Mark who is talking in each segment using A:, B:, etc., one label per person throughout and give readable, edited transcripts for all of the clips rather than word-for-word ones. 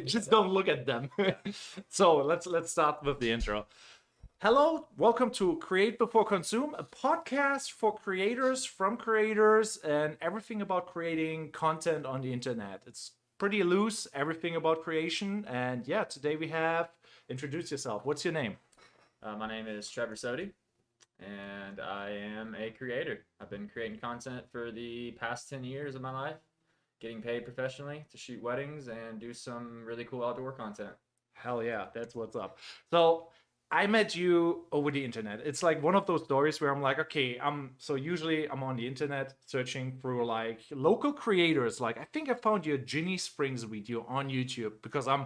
A: Just don't look at them. So let's start with the intro. Hello, welcome to Create Before Consume, a podcast for creators, from creators, and everything about creating content on the internet. It's pretty loose, everything about creation. And yeah, today we have introduce yourself. What's your name?
B: My name is Trevor Soetey, and I am a creator. I've been creating content for the past 10 years of my life, getting paid professionally to shoot weddings and do some really cool outdoor content.
A: Hell yeah, that's what's up. So I met you over the internet. It's like one of those stories where I'm like, okay, so usually I'm on the internet searching through like local creators. Like I think I found your Ginny Springs video on YouTube because I'm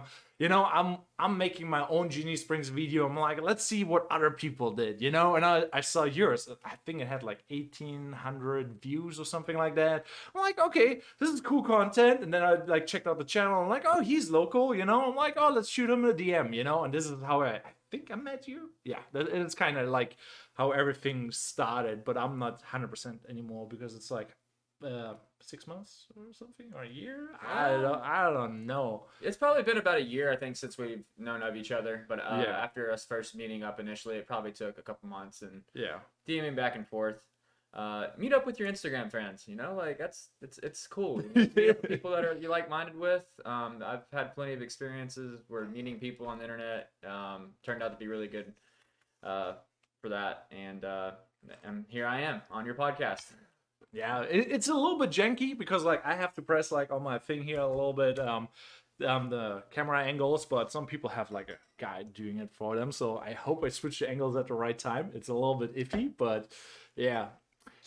A: making my own Ginny Springs video. I'm like, let's see what other people did, and I saw yours. I think it had like 1,800 views or something like that. I'm like, okay, this is cool content. And then I like checked out the channel. I'm like, oh, he's local, I'm like, oh, let's shoot him a DM, and this is how I think I met you. Yeah, it's kind of like how everything started, but I'm not 100% anymore because it's like 6 months or something, or a year. I don't know.
B: It's probably been about a year, I think, since we've known of each other. But
A: Yeah.
B: after us first meeting up initially, it probably took a couple months and
A: Yeah.
B: DMing back and forth. Meet up with your Instagram friends. Like it's cool. Meet up with people that are you like-minded with. I've had plenty of experiences where meeting people on the internet turned out to be really good for that, and here I am on your podcast.
A: Yeah, it's a little bit janky because like I have to press like on my thing here a little bit the camera angles, but some people have like a guide doing it for them. So I hope I switch the angles at the right time. It's a little bit iffy, but yeah.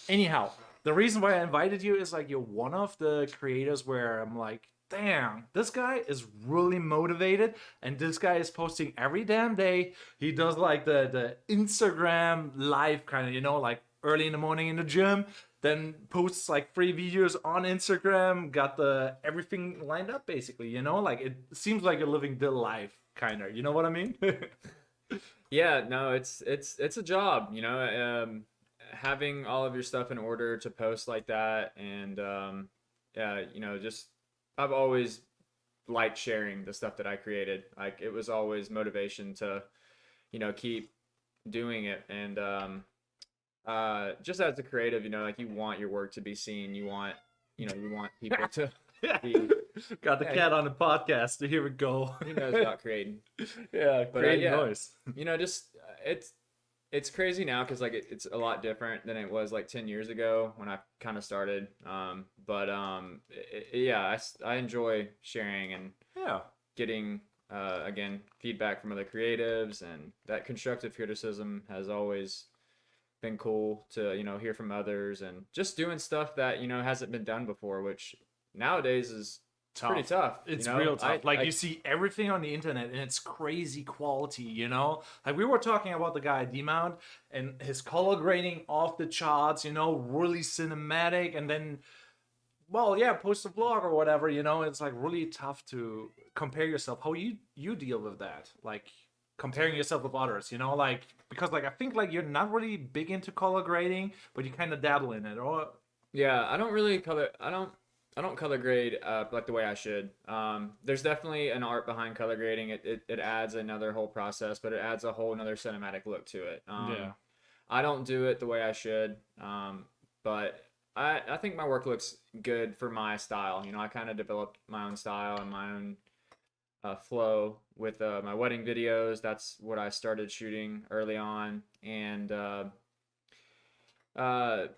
A: Anyhow, the reason why I invited you is like you're one of the creators where I'm like, damn, this guy is really motivated, and this guy is posting every damn day. He does like the Instagram live kind of, like early in the morning in the gym, then posts like 3 videos on Instagram, got the everything lined up basically, like it seems like you're living the life kind of, you know what I mean?
B: Yeah, no, it's a job, having all of your stuff in order to post like that, and yeah, just I've always liked sharing the stuff that I created. Like it was always motivation to, keep doing it, and just as a creative, like you want your work to be seen. You want people to
A: Yeah.
B: be.
A: Got the
B: Yeah,
A: cat on the podcast. Here we go.
B: he knows about creating.
A: Yeah,
B: But
A: creating
B: yeah,
A: noise.
B: just it's crazy now because like it's a lot different than it was like 10 years ago when I kind of started. But yeah, I enjoy sharing and
A: Yeah.
B: getting again feedback from other creatives, and that constructive criticism has always been cool to hear from others, and just doing stuff that hasn't been done before, which nowadays is pretty tough.
A: It's real tough. Like you see everything on the internet and it's crazy quality. Like we were talking about the guy D-Mount and his color grading off the charts, really cinematic, and then well, yeah, post a vlog or whatever, it's like really tough to compare yourself. How you deal with that? Like comparing yourself with others, like because like I think like you're not really big into color grading, but you kind of dabble in it, or
B: Yeah, I don't really color. I don't color grade like the way I should. There's definitely an art behind color grading. It adds another whole process, but it adds a whole another cinematic look to it.
A: yeah.
B: I don't do it the way I should. But I think my work looks good for my style. I kind of developed my own style and my own flow with my wedding videos. That's what I started shooting early on, and uh, I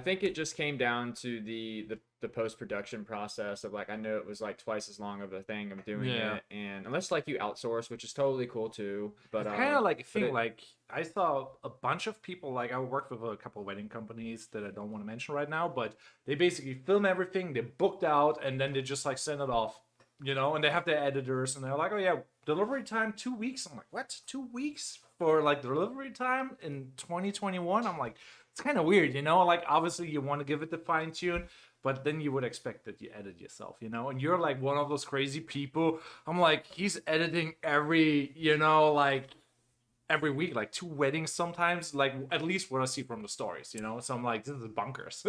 B: think it just came down to the post production process of like I knew it was like twice as long of a thing of doing
A: Yeah.
B: it, and unless like you outsource, which is totally cool too, but
A: It's kind of like a
B: but
A: thing.
B: it,
A: Like I saw a bunch of people. Like I worked with a couple of wedding companies that I don't want to mention right now, but they basically film everything. They're booked out, and then they just like send it off. And they have their editors, and they're like, "Oh yeah, delivery time 2 weeks." I'm like, "What? 2 weeks for like delivery time in 2021?" I'm like, it's kind of weird, Like obviously you want to give it the fine tune, but then you would expect that you edit yourself, And you're like one of those crazy people. I'm like, he's editing like every week, like 2 weddings sometimes, like at least what I see from the stories, So I'm like, this is bunkers.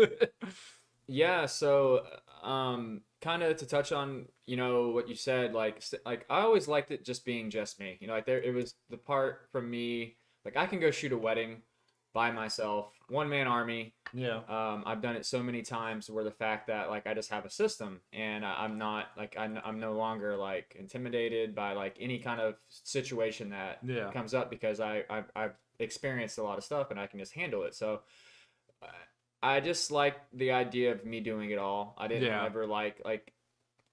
B: yeah, so kind of to touch on, what you said, like I always liked it just being just me. Like it was the part from me, like I can go shoot a wedding by myself, one man army.
A: Yeah.
B: I've done it so many times where the fact that like I just have a system and I'm not like I'm no longer like intimidated by like any kind of situation that
A: Yeah.
B: comes up because I've experienced a lot of stuff and I can just handle it. So uh, I just like the idea of me doing it all. I didn't
A: Yeah.
B: ever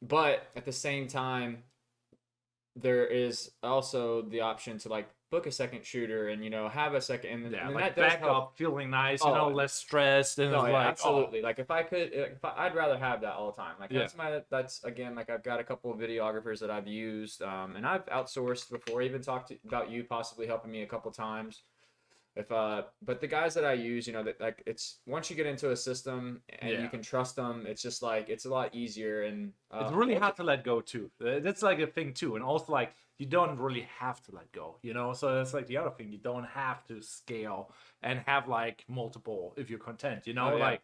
B: but at the same time, there is also the option to like book a second shooter and have a second, and
A: Yeah,
B: then
A: like
B: that does
A: back
B: help.
A: up, feeling nice,
B: Oh,
A: less stressed, and
B: no,
A: it's
B: yeah,
A: like, oh,
B: absolutely. Like if I could, I'd rather have that all the time. Like
A: yeah,
B: that's again, like I've got a couple of videographers that I've used, and I've outsourced before. Even about you possibly helping me a couple times. But the guys that I use, that like it's once you get into a system and you
A: yeah.
B: can trust them, it's just like it's a lot easier and
A: It's really hard to let go too. That's like a thing too, and also like you don't really have to let go, So that's like the other thing. You don't have to scale and have like multiple if you're content,
B: Oh, yeah.
A: Like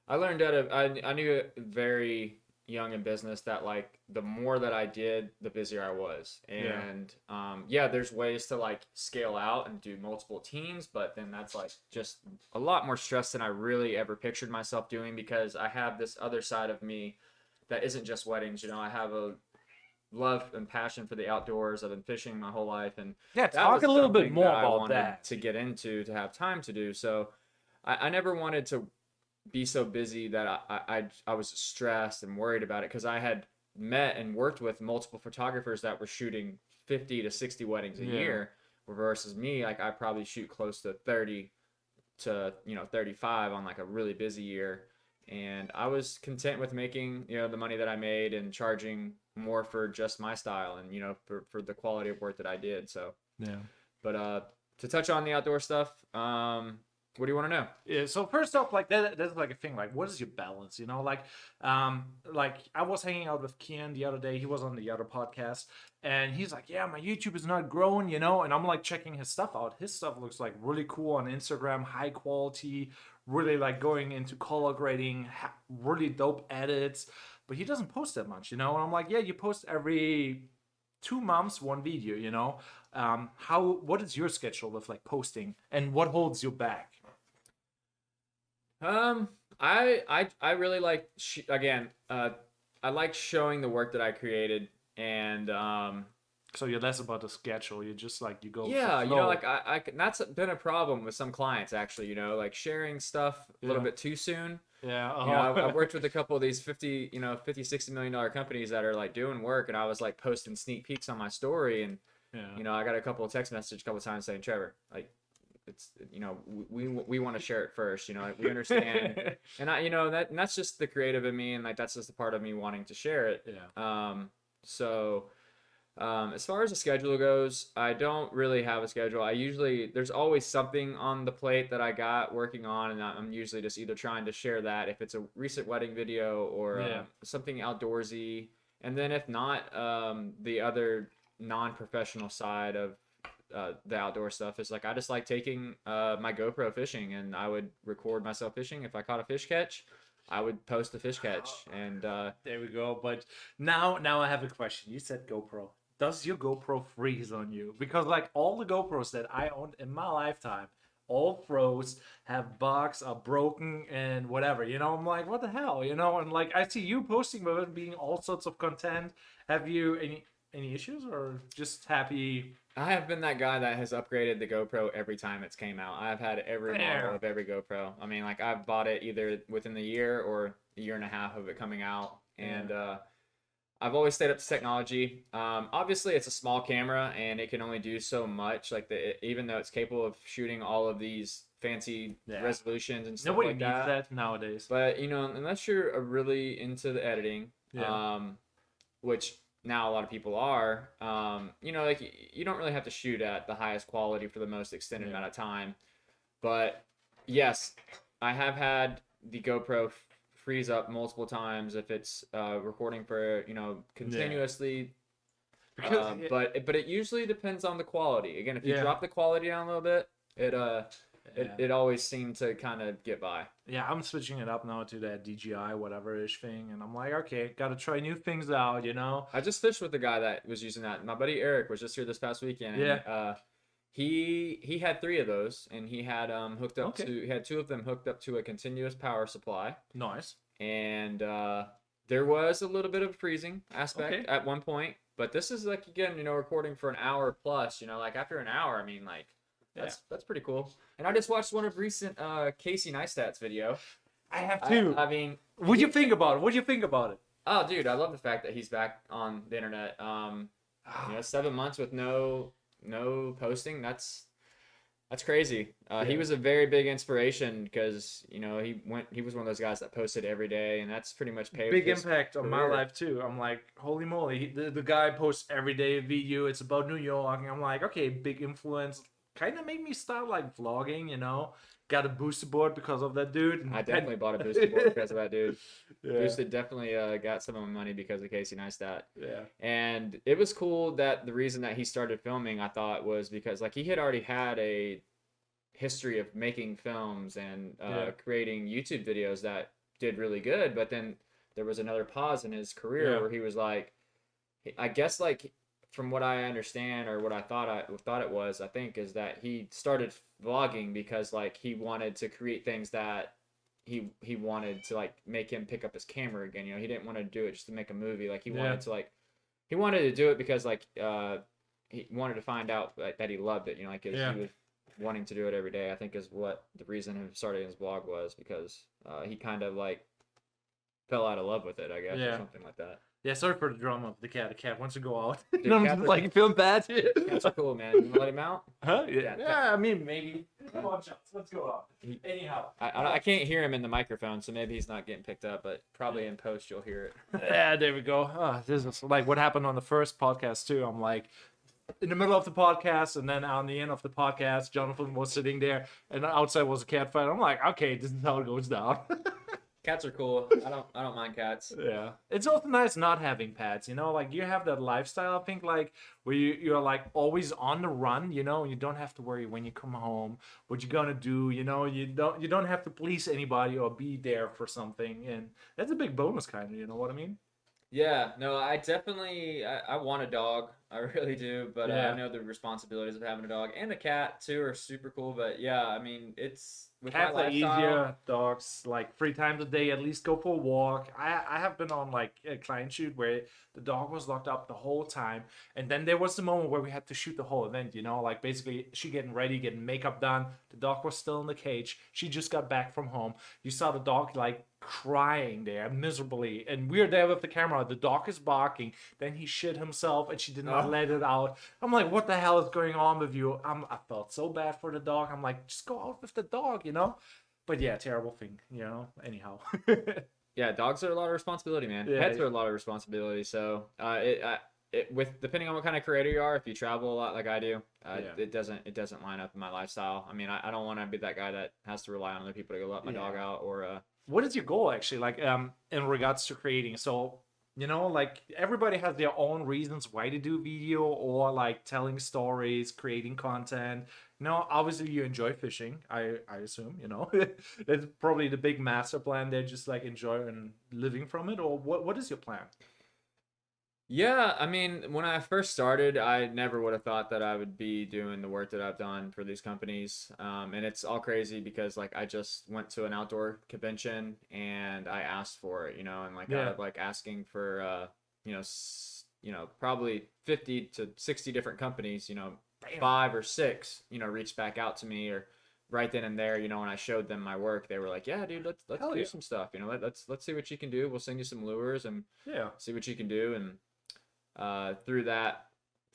B: I learned I knew it very young in business that like the more that I did, the busier I was.
A: yeah,
B: And yeah, there's ways to like scale out and do multiple teams, but then that's like just a lot more stress than I really ever pictured myself doing because I have this other side of me that isn't just weddings. I have a love and passion for the outdoors. I've been fishing my whole life, and
A: yeah.
B: that
A: Talk
B: was
A: a little bit
B: something
A: more
B: that I
A: about
B: wanted
A: that.
B: to get into to have time to do. So I never wanted to be so busy that I was stressed and worried about it because I had met and worked with multiple photographers that were shooting 50 to 60 weddings a
A: Yeah.
B: year versus me, like I probably shoot close to 30 to 35 on like a really busy year, and I was content with making the money that I made and charging more for just my style and for the quality of work that I did. So
A: Yeah.
B: but to touch on the outdoor stuff, what do you want to know?
A: Yeah, so first off, like that's like a thing. Like, what is your balance? Like I was hanging out with Kian the other day. He was on the other podcast, and he's like, "Yeah, my YouTube is not growing," And I'm like checking his stuff out. His stuff looks like really cool on Instagram, high quality, really like going into color grading, really dope edits. But he doesn't post that much, And I'm like, "Yeah, you post every 2 months one video, what is your schedule with like posting, and what holds you back?"
B: I really like again. I like showing the work that I created, and
A: So you're less about the schedule. You're just like you go with the
B: yeah,
A: flow.
B: like that's been a problem with some clients actually. Like sharing stuff a little
A: Yeah.
B: bit too soon.
A: Yeah.
B: I've worked with a couple of these 50-60 million dollar companies that are like doing work, and I was like posting sneak peeks on my story, and
A: Yeah.
B: I got a couple of text messages a couple of times saying, Trevor, like it's we want to share it first, like we understand, and that's just the creative in me, and like that's just the part of me wanting to share it.
A: Yeah.
B: So as far as the schedule goes, I don't really have a schedule. There's always something on the plate that I got working on, and I'm usually just either trying to share that if it's a recent wedding video or
A: Yeah.
B: something outdoorsy, and then if not, the other non-professional side of the outdoor stuff is like I just like taking my GoPro fishing, and I would record myself fishing. If I caught a fish catch, I would post the fish catch, and
A: There we go. But now I have a question. You said GoPro. Does your GoPro freeze on you? Because like all the GoPros that I owned in my lifetime, all froze, have bugs, are broken, and whatever. I'm like, what the hell? And like I see you posting with it being all sorts of content. Have you any issues, or just happy?
B: I have been that guy that has upgraded the GoPro every time it's came out. I've had every
A: Fair.
B: model of every GoPro. I mean, like I've bought it either within the year or a year and a half of it coming out, and I've always stayed up to technology. Obviously, it's a small camera and it can only do so much. Like even though it's capable of shooting all of these fancy resolutions and stuff
A: Nobody
B: like
A: needs that nowadays.
B: But unless you're really into the editing, which now a lot of people are, like you don't really have to shoot at the highest quality for the most extended amount of time. But yes, I have had the GoPro freeze up multiple times if it's recording for continuously. But it usually depends on the quality. Again, if you drop the quality down a little bit, it always seemed to kind of get by.
A: Yeah, I'm switching it up now to that DJI whatever-ish thing, and I'm like, okay, gotta try new things out, you know?
B: I just fished with the guy that was using that. My buddy Eric was just here this past weekend,
A: Yeah.
B: and he had 3 of those, and he had hooked up
A: Okay.
B: to he had 2 of them hooked up to a continuous power supply,
A: Nice.
B: and there was a little bit of a freezing aspect
A: Okay.
B: at one point, but this is like again, recording for an hour plus, like after an hour, I mean, like that's pretty cool. And I just watched one of recent Casey Neistat's video.
A: I have too.
B: I mean,
A: What do you think about it? What do you think about it?
B: oh, dude, I love the fact that he's back on the internet. 7 months with no posting. That's crazy. He was a very big inspiration because he was one of those guys that posted every day, and that's pretty much paved
A: Big
B: his
A: impact on my
B: career.
A: life too. I'm like, holy moly, the guy posts every day a video. It's about New York, and I'm like, okay, big influence. Kind of made me start like vlogging, Got a booster board because of that dude. And
B: I definitely bought a boosted board because of that dude.
A: Yeah.
B: Boosted definitely got some of my money because of Casey Neistat.
A: Yeah.
B: And it was cool that the reason that he started filming, I thought, was because like he had already had a history of making films and creating YouTube videos that did really good, but then there was another pause in his career where he was like, I guess like from what I understand or what I thought it was, I think is that he started vlogging because like he wanted to create things that he wanted to like make him pick up his camera again. He didn't want to do it just to make a movie. Like he wanted to do it because like he wanted to find out that he loved it. He was wanting to do it every day. I think is what the reason of starting his vlog was, because he kind of like fell out of love with it, I guess, or something like that.
A: Yeah, sorry for the drama of the cat. The cat wants to go out.
B: Dude,
A: I'm
B: cats
A: just
B: are-
A: like feeling bad.
B: Cats are cool, man. You wanna let him out?
A: Huh?
B: Yeah.
A: Yeah, I mean, maybe. Come on, Chuck, let's go out. Anyhow.
B: I can't hear him in the microphone, so maybe he's not getting picked up, but probably in post you'll hear it.
A: Yeah, there we go. This is like what happened on the first podcast too. I'm like in the middle of the podcast, and then on the end of the podcast, Jonathan was sitting there, and outside was a cat fight. I'm like, okay, this is how it goes down.
B: Cats are cool. I don't mind cats.
A: Yeah, it's also nice not having pets. Like you have that lifestyle. I think like where you're like always on the run. And you don't have to worry when you come home what you're gonna do. You don't have to please anybody or be there for something, and that's a big bonus, kind of. You know what I mean?
B: Yeah, no, I definitely I want a dog. I really do, but I know the responsibilities of having a dog and a cat too are super cool. But yeah, I mean, it's with
A: Cats
B: my
A: are
B: lifestyle.
A: easier. Dogs, like 3 times a day, at least go for a walk. I have been on like a client shoot where the dog was locked up the whole time, and then there was the moment where we had to shoot the whole event. Like basically she getting ready, getting makeup done. The dog was still in the cage. She just got back from home. You saw the dog like crying there miserably, and we're there with the camera. The dog is barking. Then he shit himself, and she did not let it out. I'm like, what the hell is going on with you? I felt so bad for the dog. I'm like, just go out with the dog, But yeah, terrible thing, Anyhow.
B: Yeah, dogs are a lot of responsibility, man.
A: Yeah,
B: Pets are a lot of responsibility. So with depending on what kind of creator you are, if you travel a lot like I do, it doesn't line up in my lifestyle. I mean, I don't want to be that guy that has to rely on other people to go let my dog out or.
A: What is your goal actually, like in regards to creating? So like everybody has their own reasons why to do video or like telling stories, creating content. Obviously you enjoy fishing. I assume that's probably the big master plan. They're just like enjoying living from it, or what is your plan?
B: Yeah, I mean, when I first started, I never would have thought that I would be doing the work that I've done for these companies. And it's all crazy because like I just went to an outdoor convention and I asked for it, and like out of like asking for probably 50 to 60 different companies, 5 or 6, reached back out to me, or right then and there, when I showed them my work, they were like, "Yeah, dude, let's do some stuff. Let's see what you can do. We'll send you some lures and see what you can do." And through that,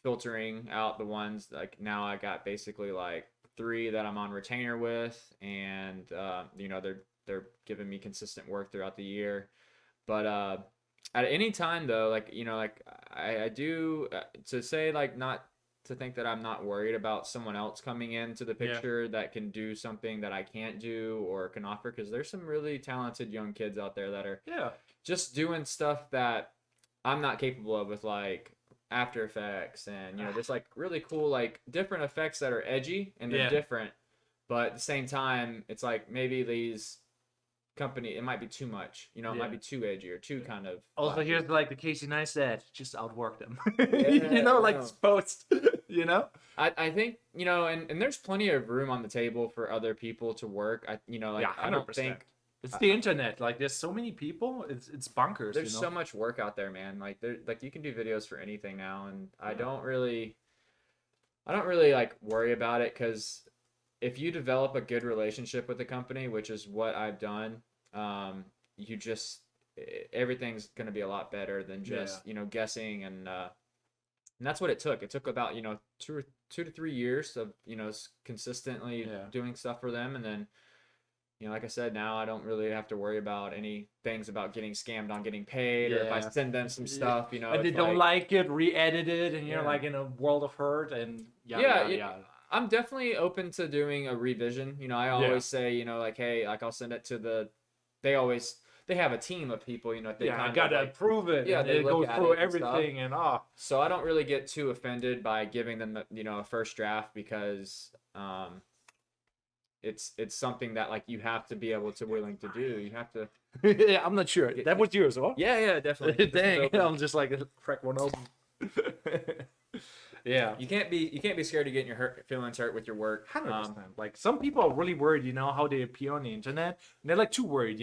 B: filtering out the ones, like now I got basically like 3 that I'm on retainer with, and they're giving me consistent work throughout the year. But at any time though, like like I do to say like not to think that I'm not worried about someone else coming into the picture that can do something that I can't do or can offer, because there's some really talented young kids out there that are just doing stuff that I'm not capable of, with like After Effects and just like really cool like different effects that are edgy and they're different, But at the same time, it's like maybe these company, it might be too much. You know, it might
A: Yeah.
B: be too edgy or too kind of.
A: Also,
B: flashy.
A: here's like the Casey Neistat, just outwork them.
B: Yeah,
A: like
B: no.
A: supposed, you know?
B: I think, and there's plenty of room on the table for other people to work.
A: Yeah,
B: I don't think
A: it's the internet. Like, there's so many people. It's bonkers.
B: there's
A: you know?
B: so much work out there, man. Like you can do videos for anything now, and
A: Yeah.
B: I don't really like worry about it because if you develop a good relationship with the company, which is what I've done, you just everything's going to be a lot better than just guessing, and that's what it took. It took about 2 to 3 years of consistently doing stuff for them, and then like I said, now I don't really have to worry about any things about getting scammed on getting paid, or if I send them some stuff,
A: and they don't like it, re-edit it, and you're like in a world of hurt, and
B: I'm definitely open to doing a revision. I always say, like, hey, like I'll send it to they have a team of people, they
A: I gotta approve it.
B: Yeah,
A: and
B: they
A: it goes
B: look at
A: through
B: it and stuff.
A: everything, and
B: So I don't really get too offended by giving them, a first draft because it's something that like you have to be able to willing to do. You have to.
A: yeah, I'm not sure. That was yours, huh?
B: Yeah, definitely.
A: Dang, I'm just like crack one open. Yeah.
B: You can't be scared of getting your feelings hurt with your work.
A: 100%. Like, some people are really worried, how they appear on the internet. And they're like too worried,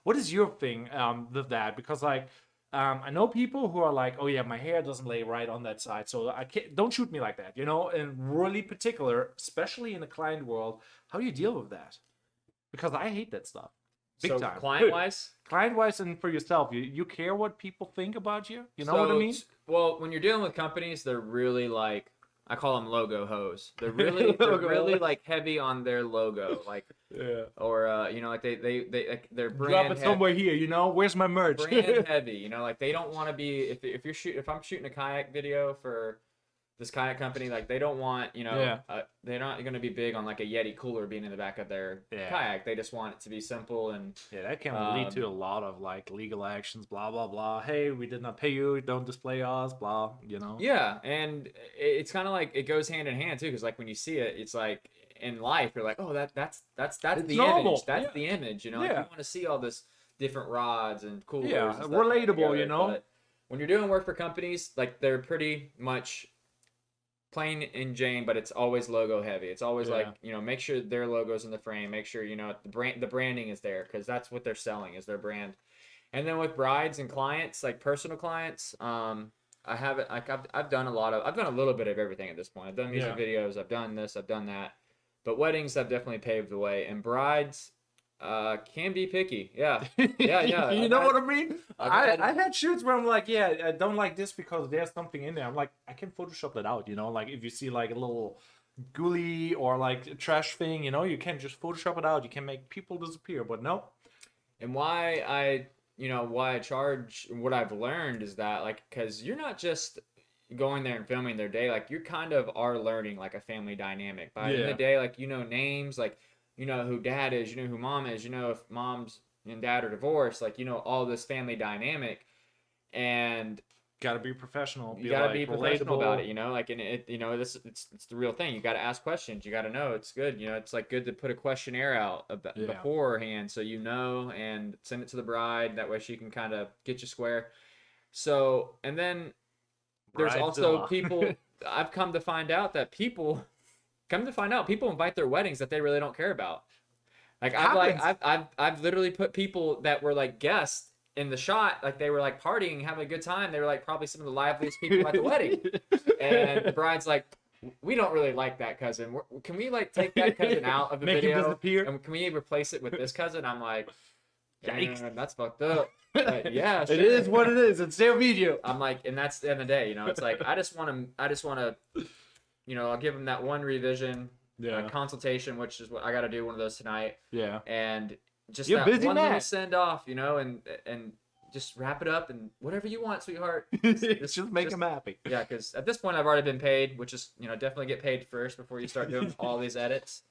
A: What is your thing with that? Because like, I know people who are like, oh yeah, my hair doesn't lay right on that side, so I can't. Don't shoot me like that, And really particular, especially in the client world, how do you deal with that? Because I hate that stuff. Big time. Client-wise and for yourself, you care what people think about you? You know what I mean?
B: Well, when you're dealing with companies, they're really like, I call them logo hoes. They're really like heavy on their logo, like or like like they're brand
A: drop it somewhere here. Where's my merch?
B: Brand heavy. Like they don't want to be if I'm shooting a kayak video for this kayak company, like they don't want they're not going to be big on like a Yeti cooler being in the back of their kayak. They just want it to be simple, and
A: that can lead to a lot of like legal actions, blah blah blah. Hey, we did not pay you, don't display us, blah.
B: Yeah, and it's kind of like it goes hand in hand too, because like when you see it, it's like in life you're like, oh, that's the
A: normal.
B: Image. That's the image. Like you want to see all this different rods and coolers.
A: Yeah,
B: and
A: relatable.
B: But when you're doing work for companies, like they're pretty much plain and Jane, but it's always logo heavy. It's always like, make sure their logo's in the frame, make sure the branding is there, because that's what they're selling is their brand. And then with brides and clients, like personal clients, I haven't like I've done a little bit of everything at this point. I've done music videos, I've done this, I've done that, but weddings have definitely paved the way, and brides can be picky. Yeah.
A: You know what I mean? I've had shoots where I'm like, I don't like this because there's something in there. I'm like, I can Photoshop that out, Like if you see like a little ghoulie or like a trash thing, you can just Photoshop it out. You can make people disappear, but no.
B: And why I charge, what I've learned is that like, because you're not just going there and filming their day, like you kind of are learning like a family dynamic. By the end of the day, like names, like who dad is, who mom is, if mom's and dad are divorced, like all this family dynamic, and
A: gotta be professional.
B: You gotta be professional about it, like, and it, this it's the real thing. You gotta ask questions. You gotta know. It's good, it's like good to put a questionnaire out beforehand, so and send it to the bride. That way she can kind of get you square. So, and then there's also people. I've come to find out people invite their weddings that they really don't care about. Like I've literally put people that were like guests in the shot, like they were like partying, having a good time. They were like probably some of the liveliest people at the wedding. And the bride's like, we don't really like that cousin. Can we like take that cousin out of the
A: Make
B: video?
A: him disappear?
B: And can we replace it with this cousin? I'm like, yikes, that's fucked up. But yeah,
A: sure. It is what it is. It's their video.
B: I'm like, and that's the end of the day. It's like I just want to. I'll give them that one revision, consultation, which is what I got to do, one of those tonight. Yeah. And just that one little send off, and just wrap it up and whatever you want, sweetheart.
A: Just make them happy.
B: Yeah, because at this point I've already been paid, which is, definitely get paid first before you start doing all these edits.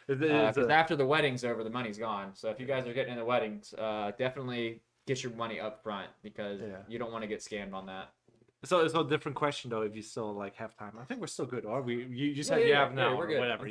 B: Because after the wedding's over, the money's gone. So if you guys are getting into weddings, definitely get your money up front, because you don't want to get scammed on that.
A: So it's a different question though. If you still like have time, I think we're still good. Or you said you have now, or whatever.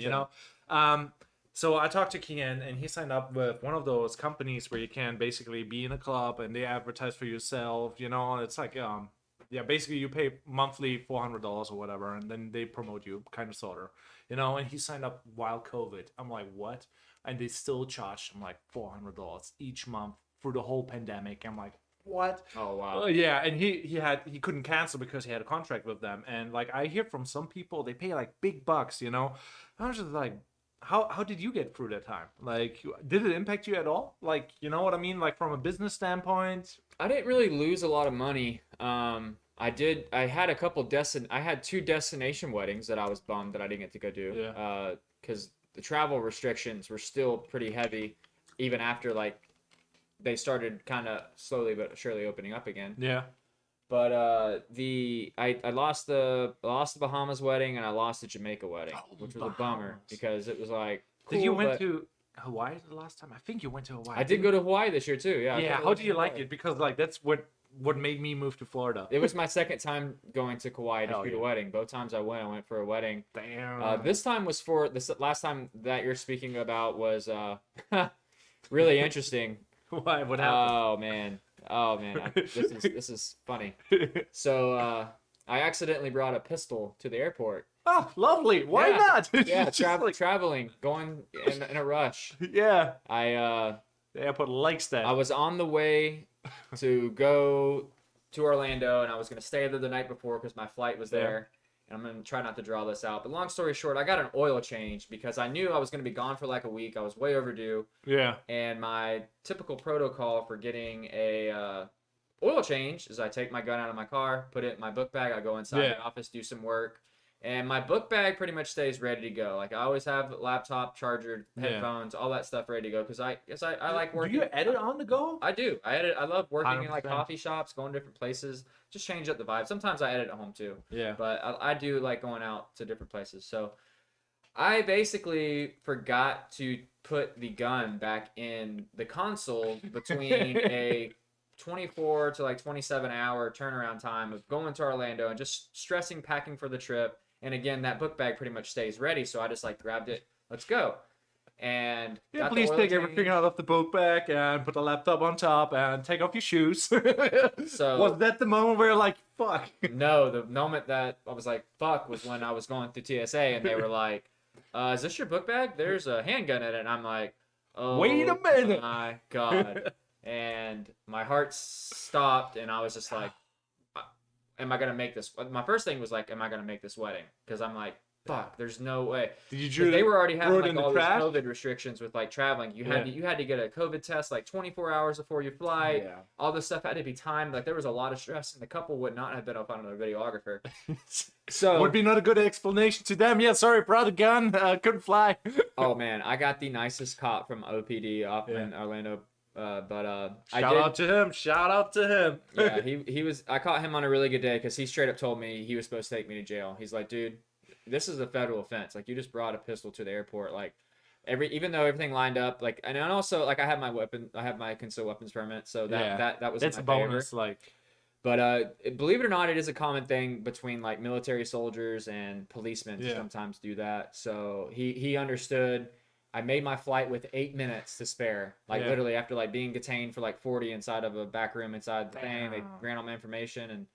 A: So I talked to Kian, and he signed up with one of those companies where you can basically be in a club and they advertise for yourself. You know, it's like yeah, basically you pay monthly $400 or whatever, and then they promote you, kind of sorta. You know, and he signed up while COVID. I'm like, what? And they still charged him like $400 each month for the whole pandemic. I'm like, what?
B: Oh wow.
A: Yeah, and he couldn't cancel because he had a contract with them. And like I hear from some people, they pay like big bucks. You know, I was just like, how did you get through that time? Like, did it impact you at all? Like, you know what I mean? Like from a business standpoint.
B: I didn't really lose a lot of money. I had a couple I had 2 destination weddings that I was bummed that I didn't get to go do.
A: Yeah.
B: Because the travel restrictions were still pretty heavy, even after like they started kind of slowly but surely opening up again.
A: Yeah.
B: But I lost the Bahamas wedding and I lost the Jamaica wedding, which was a bummer
A: Bahamas.
B: because it was like cool,
A: Did you went
B: but
A: to Hawaii the last time? I think you went to Hawaii.
B: I did go to Hawaii this year too. Yeah. I
A: Yeah.
B: totally
A: How
B: went
A: do
B: to
A: you like
B: Hawaii.
A: it? Because like that's what made me move to Florida.
B: It was my second time going to Kauai to
A: Hell
B: shoot a
A: yeah.
B: wedding. Both times I went for a wedding.
A: Damn.
B: This time was for this last time that you're speaking about was really interesting.
A: Why? What happened?
B: Oh man, this is funny. So I accidentally brought a pistol to the airport.
A: Oh, lovely. Why
B: Yeah.
A: not?
B: Yeah,
A: Just like-
B: traveling, going in a rush.
A: yeah.
B: I
A: The airport likes that.
B: I was on the way to go to Orlando, and I was gonna stay there the night before because my flight was there. And I'm gonna try not to draw this out, but long story short, I got an oil change because I knew I was gonna be gone for like a week. I was way overdue,
A: Yeah.
B: and my typical protocol for getting a oil change is I take my gun out of my car, put it in my book bag, I go inside
A: Yeah.
B: the office, do some work. And my book bag pretty much stays ready to go. Like I always have laptop, charger,
A: Yeah.
B: headphones, all that stuff ready to go because I like working.
A: Do you edit on the go?
B: I do. I edit. I love working in like
A: 100%.
B: coffee shops, going to different places, just change up the vibe. Sometimes I edit at home too,
A: Yeah.
B: but I do like going out to different places. So I basically forgot to put the gun back in the console between a 24 to like 27-hour turnaround time of going to Orlando and just stressing packing for the trip. And again, that book bag pretty much stays ready, so I just like grabbed it. Let's go. And
A: Yeah,
B: got the
A: please
B: oil
A: take everything
B: change.
A: out of the book bag and put the laptop on top and take off your shoes.
B: So-
A: was that the moment where you're like, fuck?
B: No, the moment that I was like, fuck, was when I was going through TSA and they were like, is this your book bag? There's a handgun in it. And I'm like, oh,
A: Wait a minute.
B: my God. And my heart stopped and I was just like, am I going to make this? My first thing was like, am I going to make this wedding? Because I'm like, fuck, there's no way.
A: Did you
B: 'Cause they were already
A: throw
B: having
A: it in
B: like
A: the
B: all these
A: trash?
B: COVID restrictions with like traveling. You had
A: Yeah.
B: you had to get a COVID test like 24 hours before your flight.
A: Yeah.
B: All this stuff had to be timed. Like there was a lot of stress, and the couple would not have been up on a videographer. So
A: Would be not a good explanation to them. Yeah, sorry, brought a gun, couldn't fly.
B: oh man, I got the nicest cop from OPD up
A: Yeah.
B: in Orlando. I
A: Shout
B: did.
A: out to him. Shout out to him.
B: Yeah, he was. I caught him on a really good day because he straight up told me he was supposed to take me to jail. He's like, dude, this is a federal offense. Like you just brought a pistol to the airport. Like even though everything lined up, like and also like I have my concealed weapons permit, so that was
A: That's
B: in
A: a
B: my favor.
A: bonus. Like,
B: But believe it or not, it is a common thing between like military soldiers and policemen to
A: Yeah.
B: sometimes do that. So he understood. I made my flight with 8 minutes to spare. Like
A: Yeah.
B: literally after like being detained for like 40 inside of a back room inside the thing. They
A: Damn.
B: ran all my information and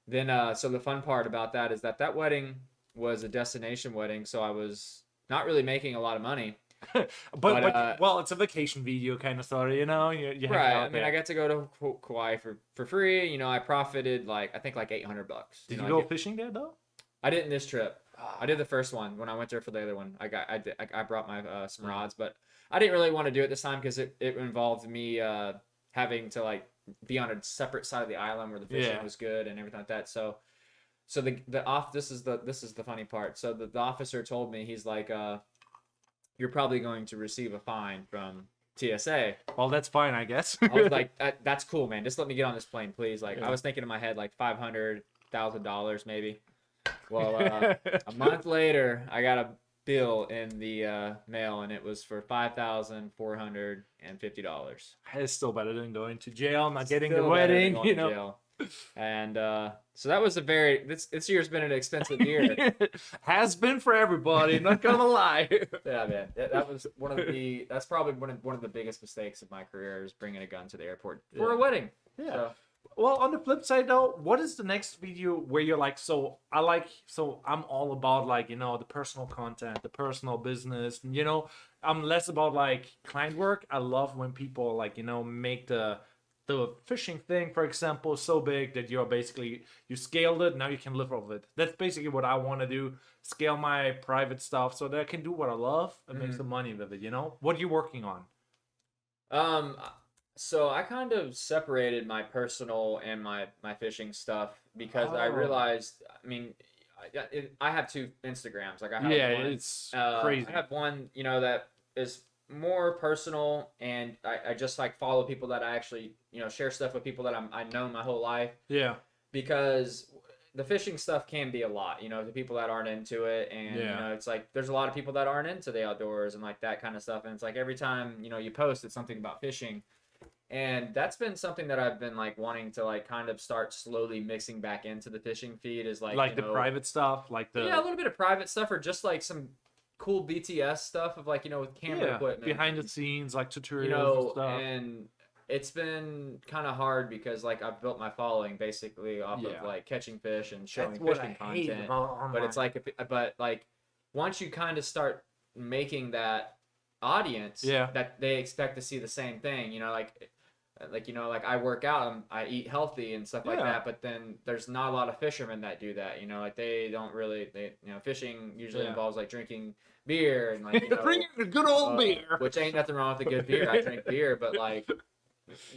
B: then so the fun part about that is that wedding was a destination wedding, so I was not really making a lot of money.
A: but well, it's a vacation video kind of story, you know. You hang
B: Right.
A: out
B: I mean,
A: there.
B: I got to go to Kauai for free. You know, I profited like I think like $800.
A: Did
B: know,
A: you
B: I
A: go
B: get-
A: fishing there though?
B: I didn't this trip. I did the first one when I went there for the other one. I brought my some rods, but I didn't really want to do it this time because it involved me having to like be on a separate side of the island where the fishing
A: Yeah.
B: was good and everything like that. So this is the funny part. So the officer told me, he's like, you're probably going to receive a fine from TSA.
A: Well, that's fine, I guess.
B: I was like, that's cool, man. Just let me get on this plane, please. Like
A: Yeah.
B: I was thinking in my head like $500,000 maybe. Well, a month later, I got a bill in the mail, and it was for $5,450.
A: It's still better than going to jail, not getting
B: Still
A: the
B: better than
A: wedding,
B: going
A: you
B: to
A: know.
B: jail. And so that was a very this year's been an expensive year.
A: Has been for everybody, not gonna lie.
B: Yeah, man. That was that's probably one of the biggest mistakes of my career is bringing a gun to the airport for a wedding.
A: Yeah.
B: So,
A: Well, on the flip side though, what is the next video where you're like, so I'm all about like, the personal content, the personal business, I'm less about like client work. I love when people like, make the fishing thing, for example, so big that you scaled it, now you can live off it. That's basically what I want to do. Scale my private stuff so that I can do what I love and make some money with it, What are you working on?
B: So I kind of separated my personal and my fishing stuff because I realized, I mean, I have two Instagrams. Like I have one,
A: it's crazy.
B: I have one, that is more personal, and I just like follow people that I actually, share stuff with people that I know my whole life.
A: Yeah.
B: Because the fishing stuff can be a lot, the people that aren't into it, and it's like there's a lot of people that aren't into the outdoors and like that kind of stuff, and it's like every time you post it's something about fishing. And that's been something that I've been like wanting to like kind of start slowly mixing back into the fishing feed is like
A: the private stuff, like the
B: a little bit of private stuff, or just like some cool BTS stuff of like with camera equipment,
A: behind the scenes, like tutorials and stuff.
B: And it's been kind of hard because like I've built my following basically off of like catching fish and showing fishing content. But it's like but like once you kind of start making that audience that they expect to see the same thing, like I work out, I eat healthy and stuff like that, but then there's not a lot of fishermen that do that, like they don't really, fishing usually involves like drinking beer and like
A: drinking a good old beer,
B: which ain't nothing wrong with a good beer. I drink beer, but like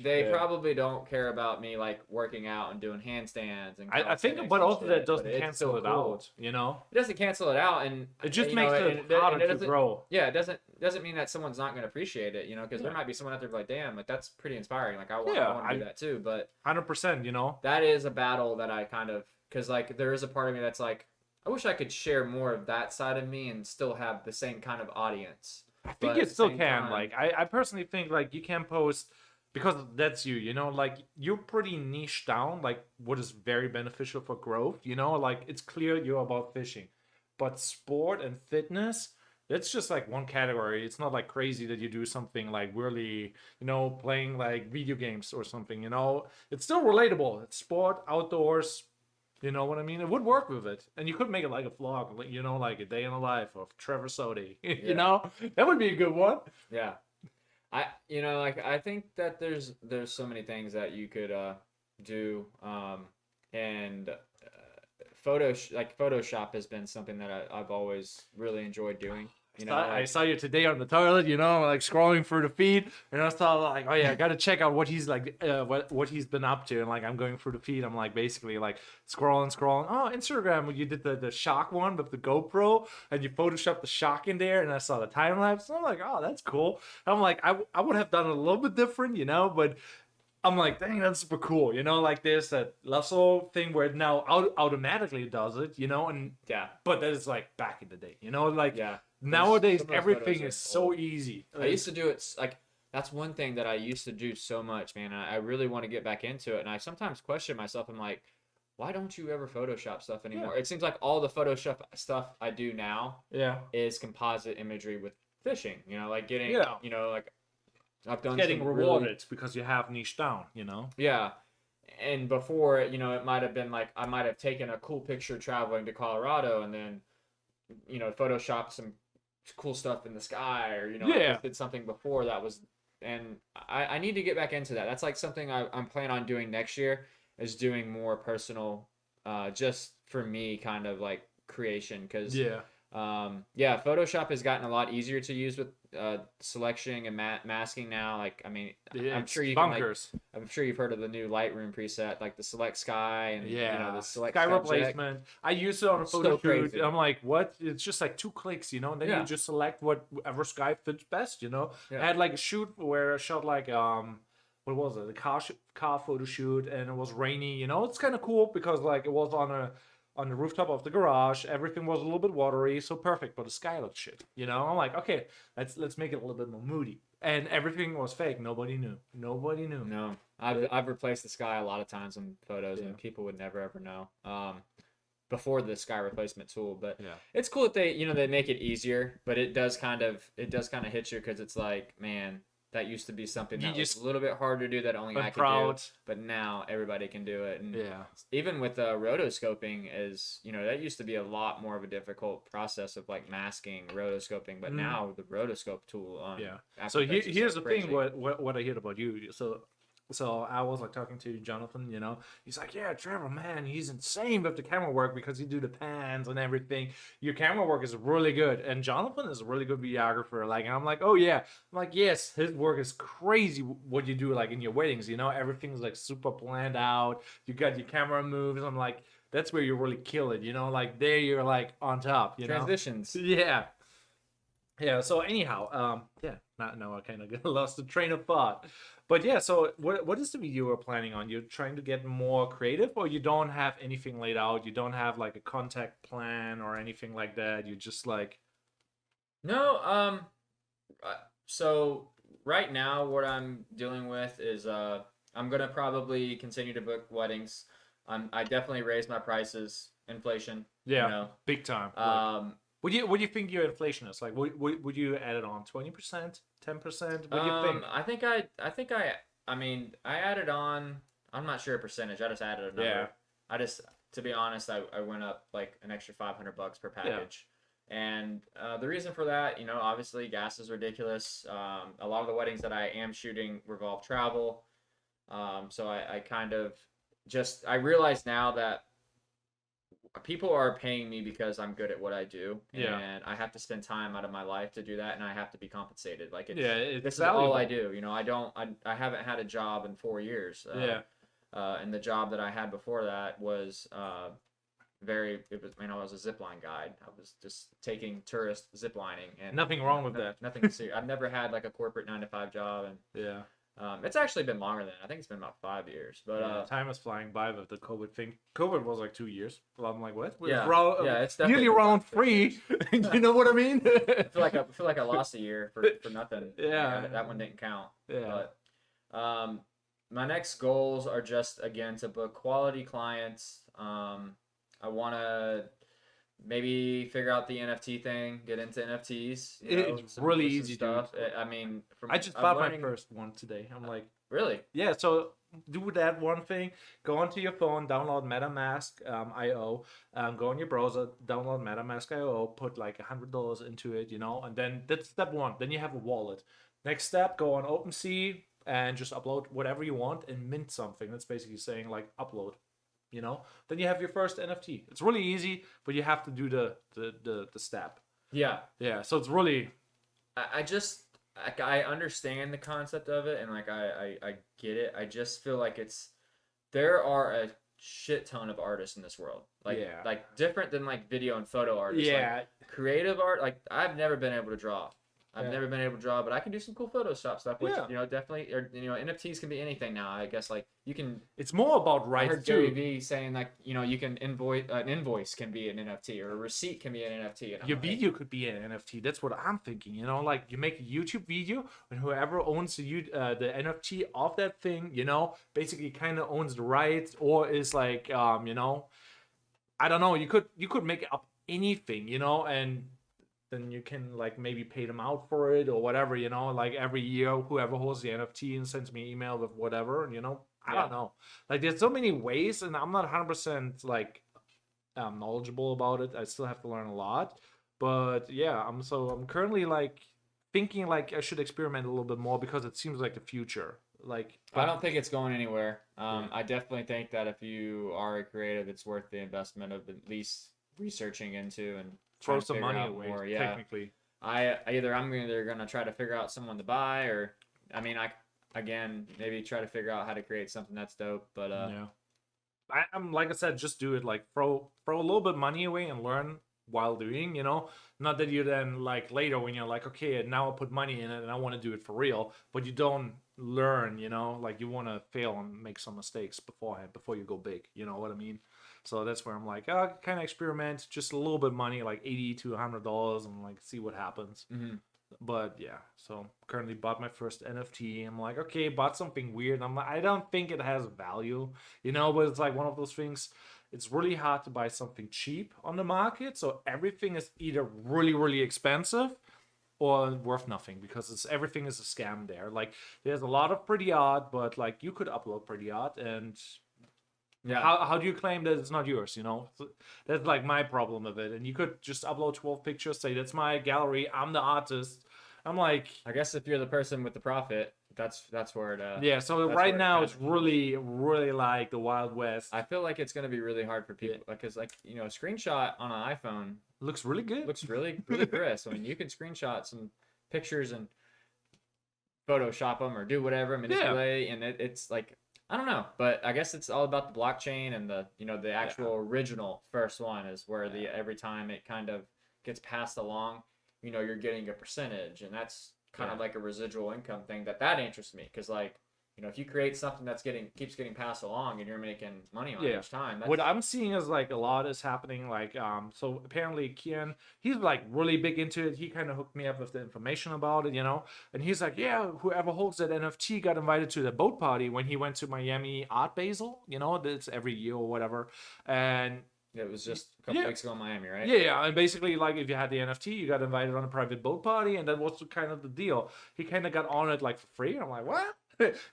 B: they probably don't care about me like working out and doing handstands and
A: I think, but also that doesn't cancel it out. It
B: doesn't cancel it out, and
A: it just makes it harder to grow.
B: Yeah, it doesn't mean that someone's not going to appreciate it, because there might be someone out there like, damn, like that's pretty inspiring. Like I want to do that too, but
A: 100%,
B: that is a battle that I kind of, because like there is a part of me that's like, I wish I could share more of that side of me and still have the same kind of audience.
A: I think you still can. Like I personally think like you can post. Because that's like you're pretty niche down, like what is very beneficial for growth, like it's clear you're about fishing. But sport and fitness, that's just like one category. It's not like crazy that you do something like really, playing like video games or something, It's still relatable. It's sport, outdoors, you know what I mean? It would work with it. And you could make it like a vlog, like a day in the life of Trevor Soetey, That would be a good one.
B: Yeah. I think that there's so many things that you could do, and Photoshop has been something that I've always really enjoyed doing.
A: I saw you today on the toilet, like scrolling through the feed, and I thought like, oh yeah, I gotta check out what he's like, what he's been up to, and like I'm going through the feed, I'm like basically like scrolling. Oh, Instagram, when you did the shark one with the GoPro, and you photoshopped the shark in there, and I saw the time lapse, and I'm like, oh, that's cool. I'm like, I would have done it a little bit different, but I'm like, dang, that's super cool, like there's that lasso thing where it now automatically does it, and but that is like back in the day, like nowadays everything is so easy.
B: I used to do it like that's one thing that I used to do so much, man. I really want to get back into it, and I sometimes question myself. I'm like, why don't you ever Photoshop stuff anymore? It seems like all the Photoshop stuff I do now is composite imagery with fishing, like getting like I've done
A: getting rewarded because you have niche down,
B: Yeah. And before, it might have been like I might have taken a cool picture traveling to Colorado and then, Photoshopped some cool stuff in the sky, or I did something before that was, and I need to get back into that. That's like something I'm planning on doing next year, is doing more personal, just for me kind of like creation, because Photoshop has gotten a lot easier to use with selection and masking now. Like, I mean, I'm sure you can, I'm sure you've heard of the new Lightroom preset, like the select sky and the select
A: sky
B: subject.
A: replacement. I used it on a photo shoot. I'm like, what? It's just like 2 clicks, and then you just select whatever sky fits best. I had like a shoot where I shot like what was it? The car photo shoot, and it was rainy. It's kind of cool because like it was on the rooftop of the garage. Everything was a little bit watery, so perfect, but the sky looked shit. I'm like, okay, let's make it a little bit more moody. And everything was fake. Nobody knew.
B: No. I've replaced the sky a lot of times in photos,
A: Yeah.
B: and people would never ever know. Before the sky replacement tool, but
A: Yeah.
B: it's cool that they make it easier, but it does kind of hit you because it's like, man, that used to be something
A: You
B: that was
A: just-
B: a little bit hard to do that only
A: I'm
B: I could
A: proud.
B: do, but now everybody can do it. And
A: Yeah.
B: even with rotoscoping, is that used to be a lot more of a difficult process of like masking rotoscoping, but now the rotoscope tool on
A: Yeah.
B: After
A: So
B: Effects is
A: here's
B: so
A: the thing.
B: crazy.
A: What I heard about you. So I was like talking to Jonathan. He's like, yeah, Trevor, man, he's insane with the camera work because he do the pans and everything. Your camera work is really good, and Jonathan is a really good videographer. Like, and I'm like, oh yeah. I'm like, yes, his work is crazy. What you do like in your weddings, everything's like super planned out. You got your camera moves. I'm like, that's where you really kill it. Like there you're like on top.
B: Transitions.
A: Yeah. Yeah, so anyhow, now I kind of lost the train of thought. But yeah, so what is the video you're planning on? You're trying to get more creative, or you don't have anything laid out? You don't have like a contact plan or anything like that? You just like,
B: No, so right now what I'm dealing with is I'm gonna probably continue to book weddings. I definitely raised my prices, inflation.
A: yeah, big time. Like, what do you think your inflation is? Like, would you add it on 20%, 10%? What do you think?
B: I mean, I added on. I'm not sure a percentage. I just added a number.
A: Yeah.
B: To be honest, I went up like an extra $500 per package. And the reason for that, obviously gas is ridiculous. A lot of the weddings that I am shooting revolve travel. So I kind of I realize now that people are paying me because I'm good at what I do, and I have to spend time out of my life to do that, and I have to be compensated. Like, this is all I do. I haven't had a job in 4 years. And the job that I had before that was I was a zipline guide. I was just taking tourist ziplining, and
A: Nothing wrong with that.
B: Nothing serious. I've never had like a corporate 9 to 5 job, and
A: Yeah.
B: it's actually been longer than that. I think it's been about 5 years. But
A: time is flying by with the COVID thing. COVID was like 2 years. Well, I'm like, what?
B: It's definitely
A: nearly
B: been
A: round
B: about 6
A: 3.
B: years.
A: You know what I mean?
B: I feel like I lost a year for nothing.
A: Yeah.
B: That one didn't count.
A: Yeah.
B: But my next goals are just again to book quality clients. I want to maybe figure out the NFT thing, get into NFTs.
A: It's really easy,
B: stuff.
A: dude.
B: I mean,
A: I just bought my first one today. I'm like,
B: really?
A: Yeah, so do that one thing. Go onto your phone, download MetaMask IO. Go on your browser, download MetaMask IO. Put like $100 into it, and then that's step one. Then you have a wallet. Next step, go on OpenSea and just upload whatever you want and mint something. That's basically saying like upload. Then you have your first NFT. It's really easy, but you have to do the step.
B: Yeah.
A: Yeah. So it's really.
B: I understand the concept of it, and like I get it. I just feel like there are a shit ton of artists in this world. Like different than like video and photo artists.
A: Yeah.
B: Like creative art. Like I've never been able to draw. I've never been able to draw, but I can do some cool Photoshop stuff, which definitely, or NFTs can be anything now. I guess like you can.
A: It's more about rights.
B: I heard Gary Vee saying like you can an invoice can be an NFT or a receipt can be an NFT.
A: Your video could be an NFT. That's what I'm thinking. Like you make a YouTube video, and whoever owns the NFT of that thing, basically kind of owns the rights, or is like, I don't know. You could make up anything, and then you can like maybe pay them out for it or whatever, like every year whoever holds the NFT and sends me an email with whatever, and I don't know. Like there's so many ways, and I'm not 100% like knowledgeable about it. I still have to learn a lot. But yeah, I'm currently like thinking like I should experiment a little bit more because it seems like the future. Like
B: I don't think it's going anywhere. I definitely think that if you are a creative, it's worth the investment of at least researching into and
A: throw some money away more, technically.
B: I'm either gonna try to figure out someone to buy, or I mean maybe try to figure out how to create something that's dope. But
A: I'm like I said, just do it. Like throw a little bit of money away and learn while doing. Not that you then like later when you're like, okay, now I'll put money in it and I want to do it for real, but you don't learn. Like you want to fail and make some mistakes beforehand before you go big. You know what I mean? So that's where I'm like, kind of experiment, just a little bit of money, like $80 to $100, and like see what happens.
B: Mm-hmm.
A: But yeah, so currently bought my first NFT. I'm like, okay, bought something weird. I'm like, I don't think it has value, but it's like one of those things. It's really hard to buy something cheap on the market. So everything is either really, really expensive or worth nothing because everything is a scam there. Like there's a lot of pretty art, but like you could upload pretty art and
B: Yeah.
A: how do you claim that it's not yours? So that's like my problem of it. And you could just upload 12 pictures, say that's my gallery, I'm the artist. I'm like,
B: I guess if you're the person with the profit, that's where it.
A: yeah. So
B: that's
A: right
B: where it
A: now
B: kinda
A: it's really, really like the Wild West.
B: I feel like it's gonna be really hard for people because, like, a screenshot on an iPhone
A: Looks really good.
B: looks really, really crisp. I mean, you can screenshot some pictures and Photoshop them or do whatever, manipulate, and it's like I don't know, but I guess it's all about the blockchain and the actual original first one is where the every time it kind of gets passed along, you're getting a percentage, and that's kind of like a residual income thing that interests me because like if you create something that's keeps getting passed along and you're making money on it each time.
A: What I'm seeing is like a lot is happening. Like so apparently Kian, he's like really big into it. He kind of hooked me up with the information about it, and he's like, yeah, whoever holds that NFT got invited to the boat party when he went to Miami Art Basel. That's every year or whatever, and
B: it was just a couple weeks ago in Miami, right?
A: Yeah, and basically, like, if you had the NFT, you got invited on a private boat party, and that was kind of the deal. He kind of got on it, like, for free. I'm like, what?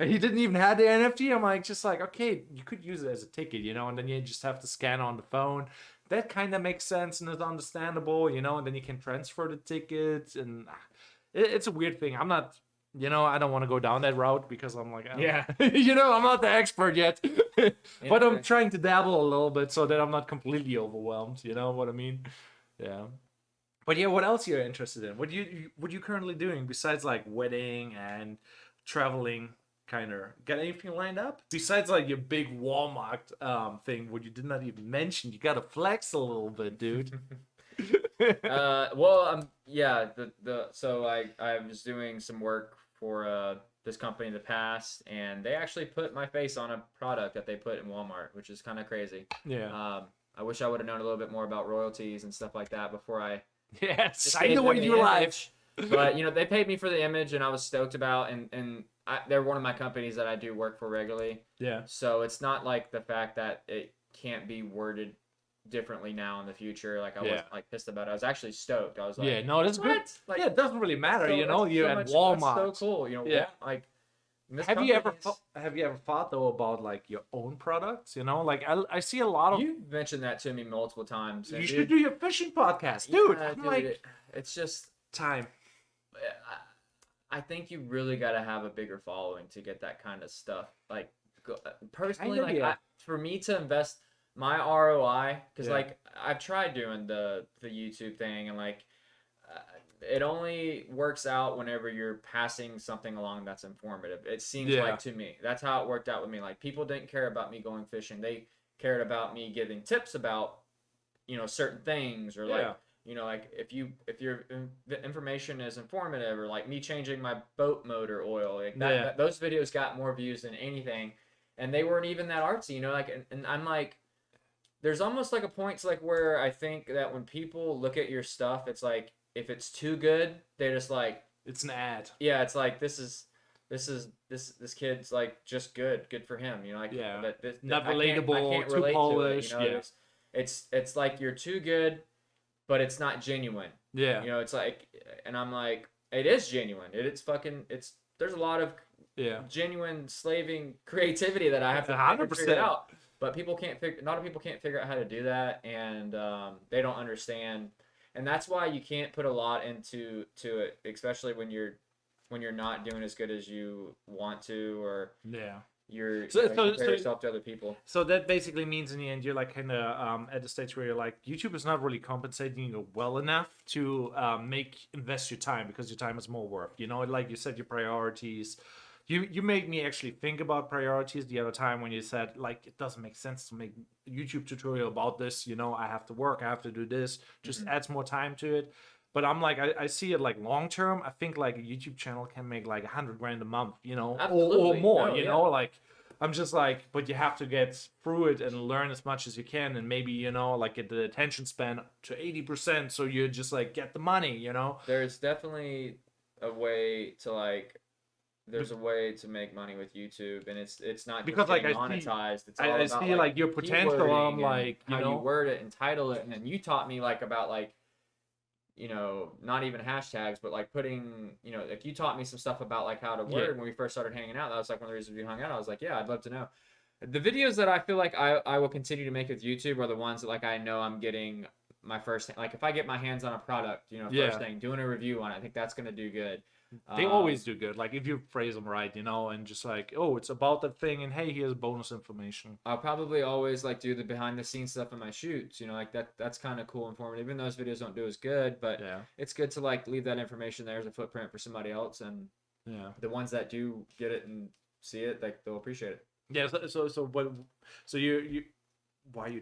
A: And he didn't even have the NFT. I'm like, just like, okay, you could use it as a ticket, and then you just have to scan on the phone. That kind of makes sense and is understandable, and then you can transfer the tickets, and it's a weird thing. I'm not... I don't want to go down that route because I'm like, I'm not the expert yet. But I'm trying to dabble a little bit so that I'm not completely overwhelmed. You know what I mean? Yeah. But yeah, what else you're interested in? What you currently doing besides like wedding and traveling? Kind of got anything lined up besides like your big Walmart thing? What you did not even mention? You gotta flex a little bit, dude.
B: So I was doing some work for this company in the past, and they actually put my face on a product that they put in Walmart, which is kind of crazy.
A: Yeah.
B: I wish I would have known a little bit more about royalties and stuff like that before I
A: sign away your life.
B: But they paid me for the image, and I was stoked about, and they're one of my companies that I do work for regularly.
A: Yeah.
B: So it's not like the fact that it can't be worded differently now in the future. Like I wasn't like pissed about it. I was actually stoked. I was like,
A: yeah, no, that's good.
B: Like,
A: yeah, it doesn't really matter, you're at Walmart.
B: That's so cool,
A: Yeah.
B: Like,
A: have you ever thought though about like your own products? Like I see a lot of.
B: You mentioned that to me multiple times.
A: You should do your fishing podcast, dude.
B: Yeah,
A: I'm like,
B: it's just
A: time.
B: I think you really got to have a bigger following to get that kind of stuff. Like personally, for me to invest my ROI, because like I've tried doing the YouTube thing, and like it only works out whenever you're passing something along that's informative. It seems like to me that's how it worked out with me. Like people didn't care about me going fishing; they cared about me giving tips about certain things, or like like if your information is informative, or like me changing my boat motor oil, like that those videos got more views than anything, and they weren't even that artsy, like, and I'm like, there's almost like a point to like where I think that when people look at your stuff, it's like if it's too good, they're just like,
A: it's an ad.
B: Yeah, it's like this kid's like just good for him, like
A: not relatable, too polished.
B: It's like you're too good, but it's not genuine.
A: Yeah.
B: It's like, and I'm like, it is genuine. There's a lot of genuine slaving creativity that I have to
A: 100%.
B: figure out. But a lot of people can't figure out how to do that, and they don't understand. And that's why you can't put a lot into it, especially when you're not doing as good as you want to, or you compare yourself to other people.
A: So that basically means in the end you're like kind of at the stage where you're like, YouTube is not really compensating you well enough to invest your time, because your time is more worth. Like you said, your priorities. You made me actually think about priorities the other time when you said like it doesn't make sense to make a YouTube tutorial about this. I have to work, I have to do this. Just adds more time to it. But I'm like, I see it like long term. I think like a YouTube channel can make like $100,000 a month, or more. Like I'm just like, but you have to get through it and learn as much as you can, and maybe like get the attention span to 80%, so you just like get the money.
B: There's definitely a way to like there's a way to make money with YouTube, and it's not just
A: because like
B: getting monetized. It's all
A: I
B: about
A: see
B: like
A: like your potential.
B: keywording
A: I'm
B: and
A: like,
B: how you word it and title it, and then you taught me like about like not even hashtags, but like putting, like you taught me some stuff about like how to word when we first started hanging out. That was like one of the reasons we hung out. I was like, yeah, I'd love to know. The videos that I feel like I will continue to make with YouTube are the ones that like I know I'm getting my first, like if I get my hands on a product, first thing, doing a review on it, I think that's gonna do good.
A: they always do good. Like if you phrase them right, and just like, oh, it's about that thing, and hey, here's bonus information.
B: I'll probably always like do the behind the scenes stuff in my shoots, like that's kind of cool, informative. Even those videos don't do as good, but it's good to like leave that information there as a footprint for somebody else, and the ones that do get it and see it, like they'll appreciate it.
A: Yeah. So you why you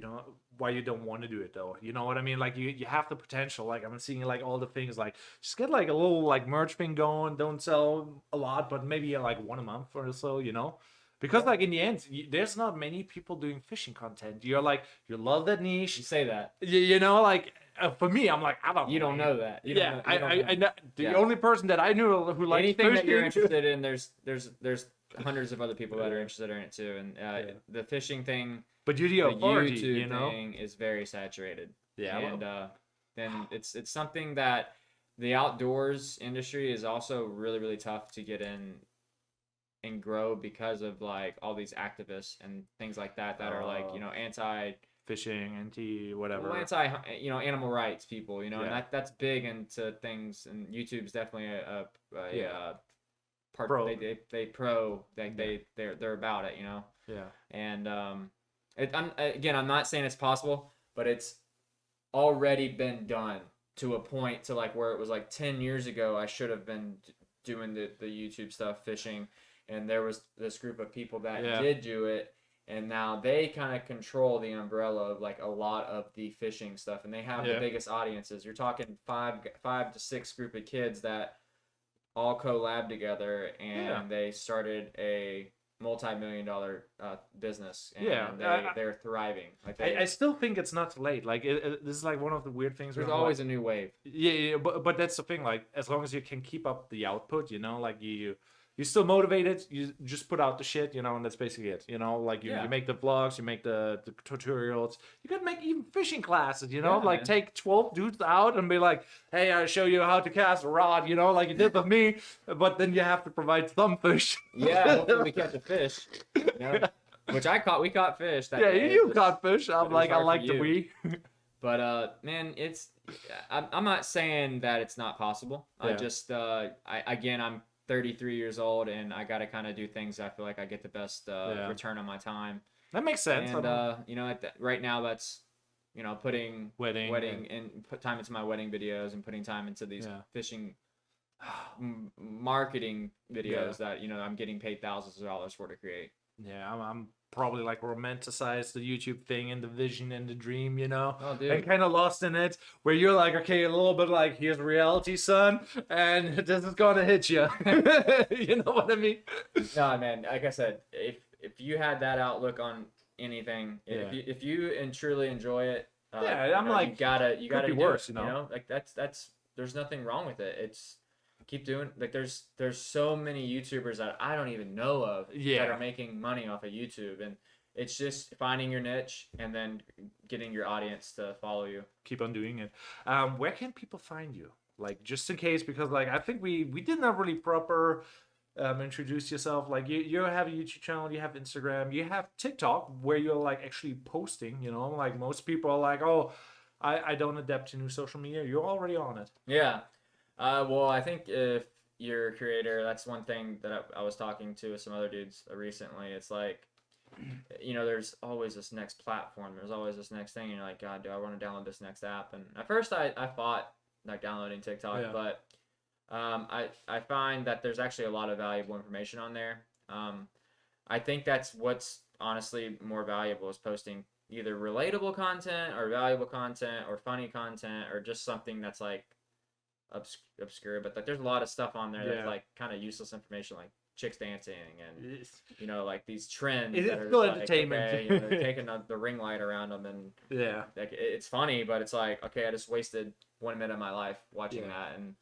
A: don't want to do it though? You know what I mean? Like you have the potential. Like I'm seeing like all the things, like just get like a little like merch thing going. Don't sell a lot, but maybe like one a month or so. Because like in the end, there's not many people doing fishing content. You're like, you love that niche.
B: You say that.
A: Like for me, I'm like, I don't.
B: You don't know that.
A: I know the only person that I knew who likes
B: anything
A: fishing.
B: that you're interested in. There's hundreds of other people that are interested in it too, and the fishing thing.
A: But the authority,
B: YouTube thing is very saturated.
A: Yeah,
B: and then it's something that the outdoors industry is also really, really tough to get in and grow because of like all these activists and things like that are like anti
A: fishing, anti whatever,
B: anti animal rights people, and that's big into things, and YouTube's definitely a part.
A: Pro.
B: They're about it,
A: Yeah.
B: And I'm not saying it's possible, but it's already been done to a point to like where it was like 10 years ago I should have been doing the YouTube stuff, fishing, and there was this group of people that did do it, and now they kind of control the umbrella of like a lot of the fishing stuff, and they have the biggest audiences. You're talking five to six group of kids that all collab together, and they started a multi-million-dollar business, and they're thriving. Like
A: I still think it's not too late. Like this is like one of the weird things.
B: There's always a new wave.
A: Yeah, but that's the thing. Like as long as you can keep up the output, like you're still motivated. You just put out the shit, and that's basically it. Like you make the vlogs, you make the tutorials. You can make even fishing classes. Like man. Take 12 dudes out and be like, hey, I show you how to cast a rod. Like you did with me, but then you have to provide some fish.
B: Yeah, hopefully we catch a fish. Which we caught fish. That day.
A: You caught fish. I'm like, I like the we.
B: But man, I'm not saying that it's not possible. I just I'm 33 years old, and I got to kind of do things I feel like I get the best return on my time.
A: That makes sense.
B: And right now that's putting
A: wedding
B: and put time into my wedding videos, and putting time into these fishing marketing videos that I'm getting paid thousands of dollars for to create.
A: I'm probably like romanticize the YouTube thing and the vision and the dream,
B: Oh, dude.
A: and kind of lost in it, where you're like, okay, a little bit like, here's reality, son, and this is gonna hit you. You know what I mean?
B: No, man. Like I said, if you had that outlook on anything, if you truly enjoy it,
A: I'm like,
B: you gotta
A: be worse,
B: like that's there's nothing wrong with it. It's keep doing, like there's so many YouTubers that I don't even know of that are making money off of YouTube, and it's just finding your niche and then getting your audience to follow you.
A: Keep on doing it. Where can people find you? Like just in case, because like I think we did not really proper introduce yourself. Like you have a YouTube channel, you have Instagram, you have TikTok where you're like actually posting. Like most people are like, oh, I don't adapt to new social media. You're already on it.
B: Yeah. Well, I think if you're a creator, that's one thing that I was talking to some other dudes recently. It's like, there's always this next platform. There's always this next thing. And you're like, God, do I want to download this next app? And at first I fought like downloading TikTok, but I find that there's actually a lot of valuable information on there. I think that's what's honestly more valuable, is posting either relatable content or valuable content or funny content or just something that's like obscure, but like there's a lot of stuff on there that's like kind of useless information, like chicks dancing and like these trends that are
A: still
B: like,
A: entertainment.
B: okay, they're taking the ring light around them, and like it's funny, but it's like, okay, I just wasted 1 minute of my life watching that. And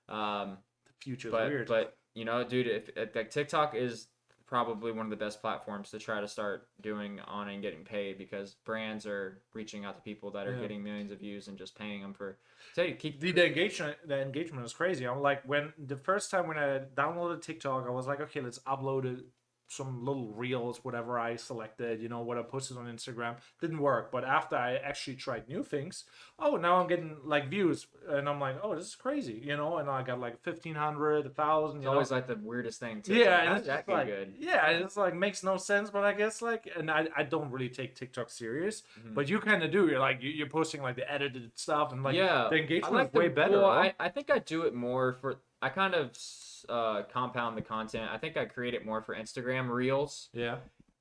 A: the future's
B: but
A: weird.
B: you know, dude, if like TikTok is probably one of the best platforms to try to start doing on and getting paid, because brands are reaching out to people that are
A: Yeah.
B: getting millions of views and just paying them for say keep
A: The engagement is crazy. I'm like, when the first time when I downloaded TikTok, I was like, okay, let's upload it, some little reels, whatever I selected, you know, what I posted on Instagram. Didn't work. But after I actually tried new things, oh, now I'm getting like views, and I'm like, oh, this is crazy, you know. And I got like 1,500, 1,000.
B: it's
A: You know,
B: always like the weirdest thing to
A: yeah,
B: like,
A: and
B: how
A: it's
B: did that
A: just
B: get
A: like,
B: good?
A: yeah, it's like makes no sense, but I guess like, and I don't really take TikTok serious,
B: Mhm.
A: but you kind of do. You're like, you're posting like the edited stuff, and like
B: Yeah,
A: the
B: I
A: engagement
B: like
A: is way better.
B: well,
A: Huh?
B: I think I do it more for I kind of compound the content. I think I create it more for Instagram Reels,
A: Yeah.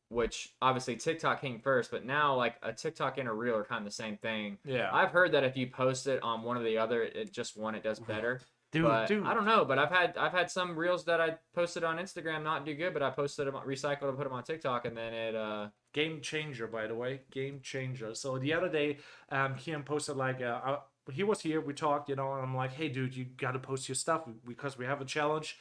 B: which obviously TikTok came first, but now like a TikTok and a Reel are kind of the same thing.
A: Yeah.
B: I've heard that if you post it on one or the other, it just one it does better.
A: Dude.
B: I don't know, but I've had some Reels that I posted on Instagram not do good, but I posted them, recycled and put them on TikTok, and then it
A: Game changer, by the way. Game changer. So the other day, Kian posted like, he was here, we talked, you know, and I'm like, hey, dude, you got to post your stuff because we have a challenge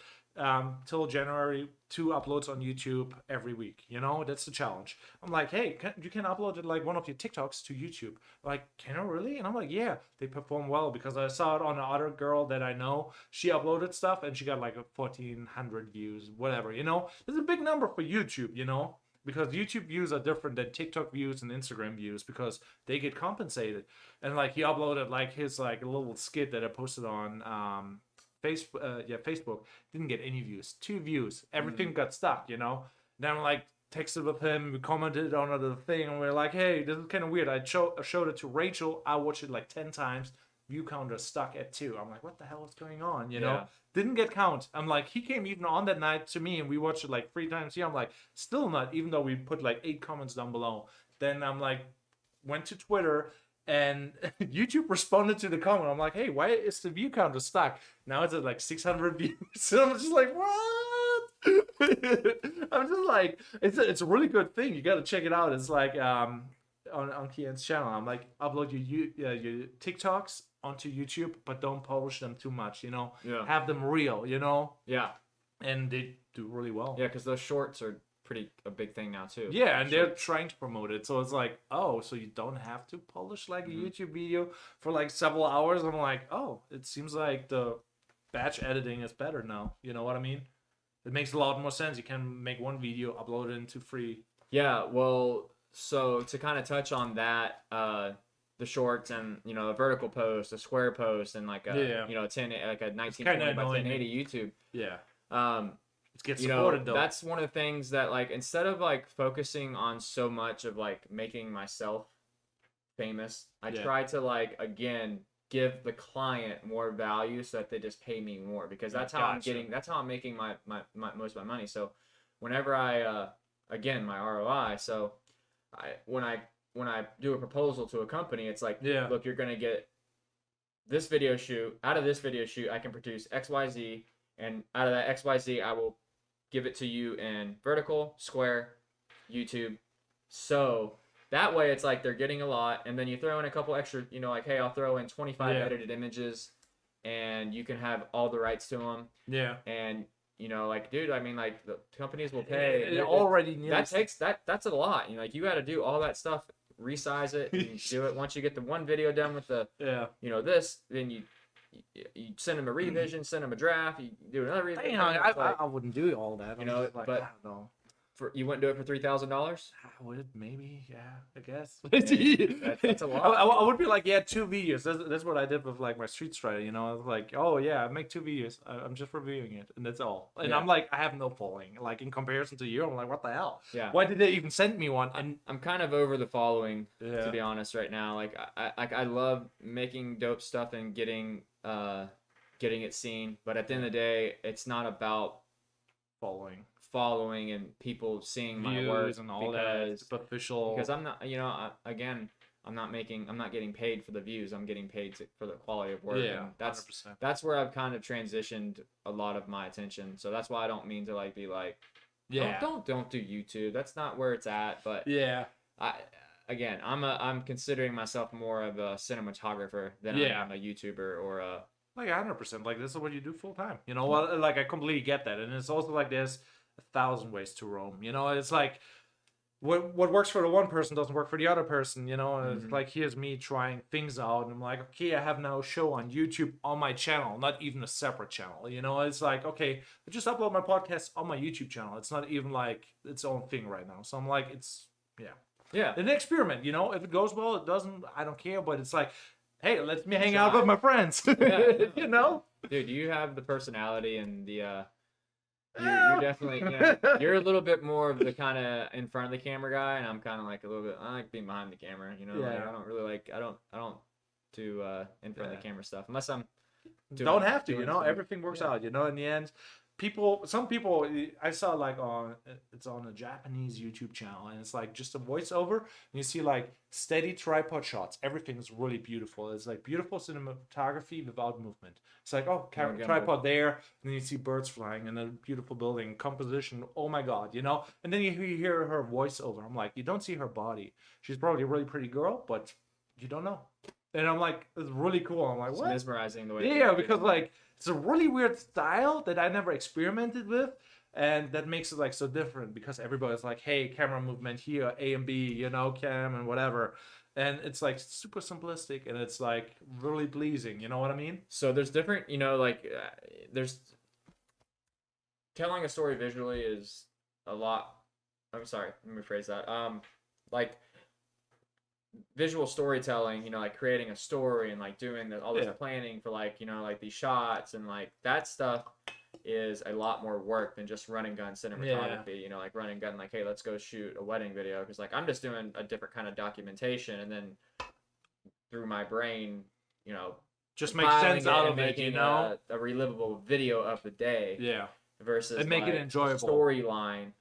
A: till January, 2 uploads on YouTube every week. You know, that's the challenge. I'm like, hey, you can upload it like one of your TikToks to YouTube. Like, can I really? And I'm like, yeah, they perform well because I saw it on another girl that I know. She uploaded stuff and she got like 1,400 views, whatever. You know, it's a big number for YouTube. You know, because YouTube views are different than TikTok views and Instagram views because they get compensated. And like he uploaded like his like a little skit that I posted on Facebook, didn't get any views, 2 views, everything got stuck, you know. Then I'm like texted with him, we commented on the thing, and we're like, hey, this is kind of weird. I showed it to Rachel, I watched it like 10 times, view counter stuck at 2. I'm like, what the hell is going on, you know? Didn't get count. I'm like, he came even on that night to me and we watched it like 3 times here. I'm like, still not, even though we put like 8 comments down below. Then I'm like, went to Twitter and YouTube responded to the comment. I'm like, hey, why is the view counter stuck? Now it's at like 600 views. So I'm just like, what? I'm just like, it's a really good thing. You got to check it out. It's like on Kian's channel. I'm like, upload your TikToks onto YouTube, but don't polish them too much. You know, have them real. You know, and they do really well.
B: Yeah, because those shorts are a big thing now too.
A: Yeah, and they're trying to promote it, so it's like, oh, so you don't have to polish like a YouTube video for like several hours. I'm like, oh, it seems like the batch editing is better now. You know what I mean? It makes a lot more sense. You can make one video, upload it into free.
B: Yeah, well, so to kind of touch on that, the shorts and a vertical post, a square post, and like a 1920 by 1080 YouTube.
A: Yeah.
B: It
A: gets supported though.
B: That's one of the things that like instead of like focusing on so much of like making myself famous, I try to like again give the client more value so that they just pay me more, because that's how I'm making my most of my money. So whenever I again my ROI, so when I do a proposal to a company, it's like, look, you're gonna get this video shoot. Out of this video shoot, I can produce XYZ, and out of that XYZ, I will give it to you in vertical, square, YouTube. So that way it's like they're getting a lot, and then you throw in a couple extra, like, hey, I'll throw in 25 edited images, and you can have all the rights to them.
A: Yeah.
B: And like, dude, I mean, like, the companies will pay.
A: It already
B: needs that's a lot. Like, you got to do all that stuff, resize it, and do it. Once you get the one video done with the this, then you send them a revision, send them a draft, you do another revision.
A: I wouldn't do all that.
B: But I don't know. You wouldn't do it for $3,000?
A: I would, maybe, yeah, I guess.
B: That's a lot.
A: I would be like, 2 videos. That's what I did with like my Street Strider. I was like, oh yeah, I make 2 videos. I'm just reviewing it, and that's all. And I'm like, I have no following. Like in comparison to you, I'm like, what the hell?
B: Yeah.
A: Why did they even send me one? And
B: I'm kind of over the following, to be honest, right now. Like I love making dope stuff and getting it seen, but at the end of the day, it's not about following and people seeing my work
A: and all that. It's superficial.
B: Because I'm not, I'm not getting paid for the views. I'm getting paid for the quality of work.
A: Yeah,
B: and
A: 100%.
B: That's where I've kind of transitioned a lot of my attention. So that's why I don't mean to like be like, don't do YouTube. That's not where it's at. But I'm considering myself more of a cinematographer than I am a YouTuber or a
A: Like 100%. Like this is what you do full time. You know what? Like I completely get that, and it's also like there's 1,000 ways to roam. You know, it's like what works for the one person doesn't work for the other person. You know, and it's like here's me trying things out, and I'm like, okay, I have now a show on YouTube on my channel, not even a separate channel. You know, it's like okay, I just upload my podcast on my YouTube channel. It's not even like its own thing right now. So I'm like, it's
B: Yeah.
A: an experiment. You know, if it goes well, it doesn't. I don't care. But it's like, hey, let me hang out
B: Try.
A: with my friends.
B: Yeah.
A: You know.
B: Dude, you have the personality and the you're definitely you're a little bit more of the kind of in front of the camera guy, and I'm kind of like a little bit I like being behind the camera, you know. Like,
A: Yeah.
B: I don't really like I don't do in front of the camera stuff unless I'm
A: Don't have to,
B: doing
A: you know.
B: something.
A: Everything works
B: Yeah.
A: out, you know. In the end, some people, I saw like it's on a Japanese YouTube channel, and it's like just a voiceover, and you see like steady tripod shots. Everything's really beautiful. It's like beautiful cinematography without movement. It's like
B: gimbal.
A: tripod there, and then you see birds flying and a beautiful building composition. Oh my god, you know. And then you hear her voiceover. I'm like, you don't see her body. She's probably a really pretty girl, but you don't know. And I'm like, it's really cool. I'm like,
B: It's
A: what?
B: mesmerizing the way.
A: Yeah, because like it's a really weird style that I never experimented with, and that makes it like so different because everybody's like, hey, camera movement here, A and B, you know, cam and whatever. And it's like super simplistic and it's like really pleasing, you know what I mean?
B: So there's different, you know, like there's telling a story visually is a lot. I'm sorry, let me rephrase that. Like visual storytelling, you know, like creating a story and like doing all this planning for like, you know, like these shots and like that stuff is a lot more work than just run and gun cinematography, you know, like run and gun, like, hey, let's go shoot a wedding video. Cause like I'm just doing a different kind of documentation and then through my brain, you know,
A: just make sense out of it, you know?
B: A relivable video of the day.
A: Yeah.
B: Versus
A: and make
B: like
A: it enjoyable.
B: Storyline,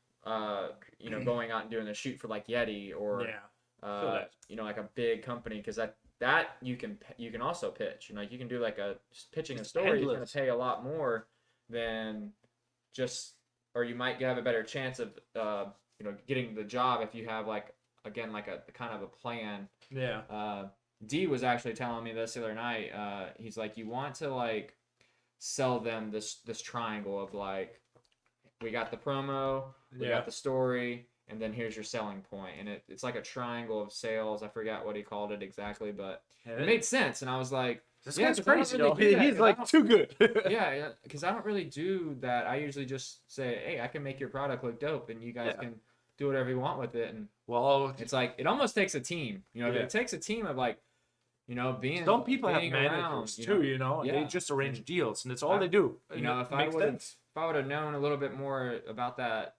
B: you know, going out and doing a shoot for like Yeti or you know, like a big company, because that you can also pitch. You know, like you can do like pitching a story is going to pay a lot more than just, or you might have a better chance of you know, getting the job if you have like again like a kind of a plan.
A: Yeah.
B: D was actually telling me this the other night. He's like, you want to like sell them this triangle of like, we got the promo, we got the story, and then here's your selling point. And it's like a triangle of sales. I forgot what he called it exactly, but it made sense. And I was like,
A: this guy's crazy, really he's like too good.
B: yeah, because I don't really do that. I usually just say, hey, I can make your product look dope, and you guys can do whatever you want with it. And
A: well,
B: it's like, it almost takes a team. You know, it takes a team of like, you know,
A: some people have managers too, you know, they just arrange deals, and it's all they do.
B: You know, if I would have known a little bit more about that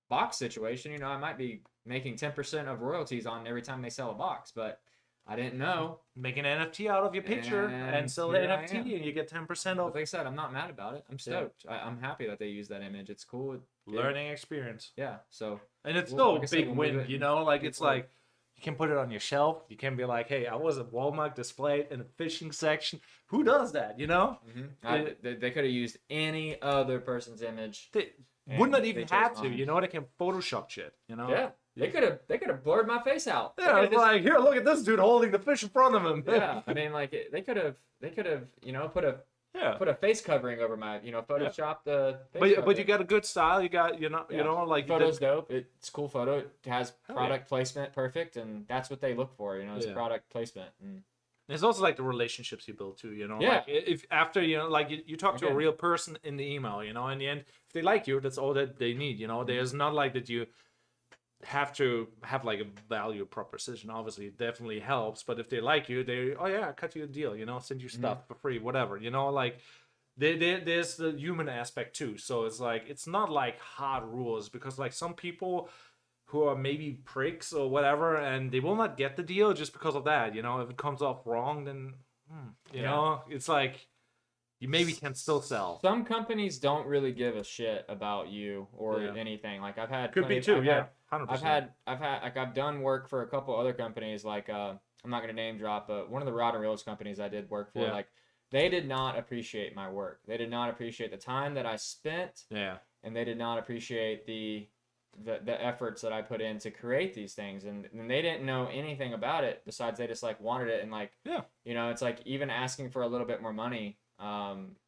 B: box situation, you know, I might be making 10% of royalties on every time they sell a box, but I didn't know.
A: Make an NFT out of your picture and sell the NFT, and you get 10% off.
B: Like I said, I'm not mad about it. I'm stoked. I'm happy that they use that image. It's cool.
A: Learning experience.
B: Yeah. So.
A: And it's still a big win, you know. Like it's like you can put it on your shelf. You can be like, hey, I was at Walmart displayed in the fishing section. Who does that, you know?
B: They could have used any other person's image.
A: They would not even have to, you know. They can Photoshop shit, you know.
B: Yeah. They could have blurred my face out.
A: Yeah, it's like, here, look at this dude holding the fish in front of him.
B: Yeah, I mean, like they could have, you know, put a face covering over my, you know, Photoshop the. Face
A: but you got a good style. You got you know like
B: photo's dope. It's cool photo. It has product placement perfect, and that's what they look for. You know, it's product placement. And
A: it's also like the relationships you build too. You know,
B: yeah.
A: Like if after you know, like you talk to a real person in the email, you know, in the end, if they like you, that's all that they need. You know, there's not like that you have to have like a value proposition. Obviously it definitely helps, but if they like you, they I cut you a deal, you know, send you stuff for free, whatever, you know, like there's the human aspect too. So it's like it's not like hard rules, because like some people who are maybe pricks or whatever, and they will not get the deal just because of that, you know. If it comes off wrong, then you know, it's like you maybe can still sell.
B: Some companies don't really give a shit about you or anything. Like I've had
A: could be too, 100%.
B: I've done work for a couple other companies. Like I'm not gonna name drop, but one of the rod and reels companies I did work for, like they did not appreciate my work. They did not appreciate the time that I spent. Yeah. And they did not appreciate the efforts that I put in to create these things, and they didn't know anything about it besides they just like wanted it, and like you know, it's like even asking for a little bit more money.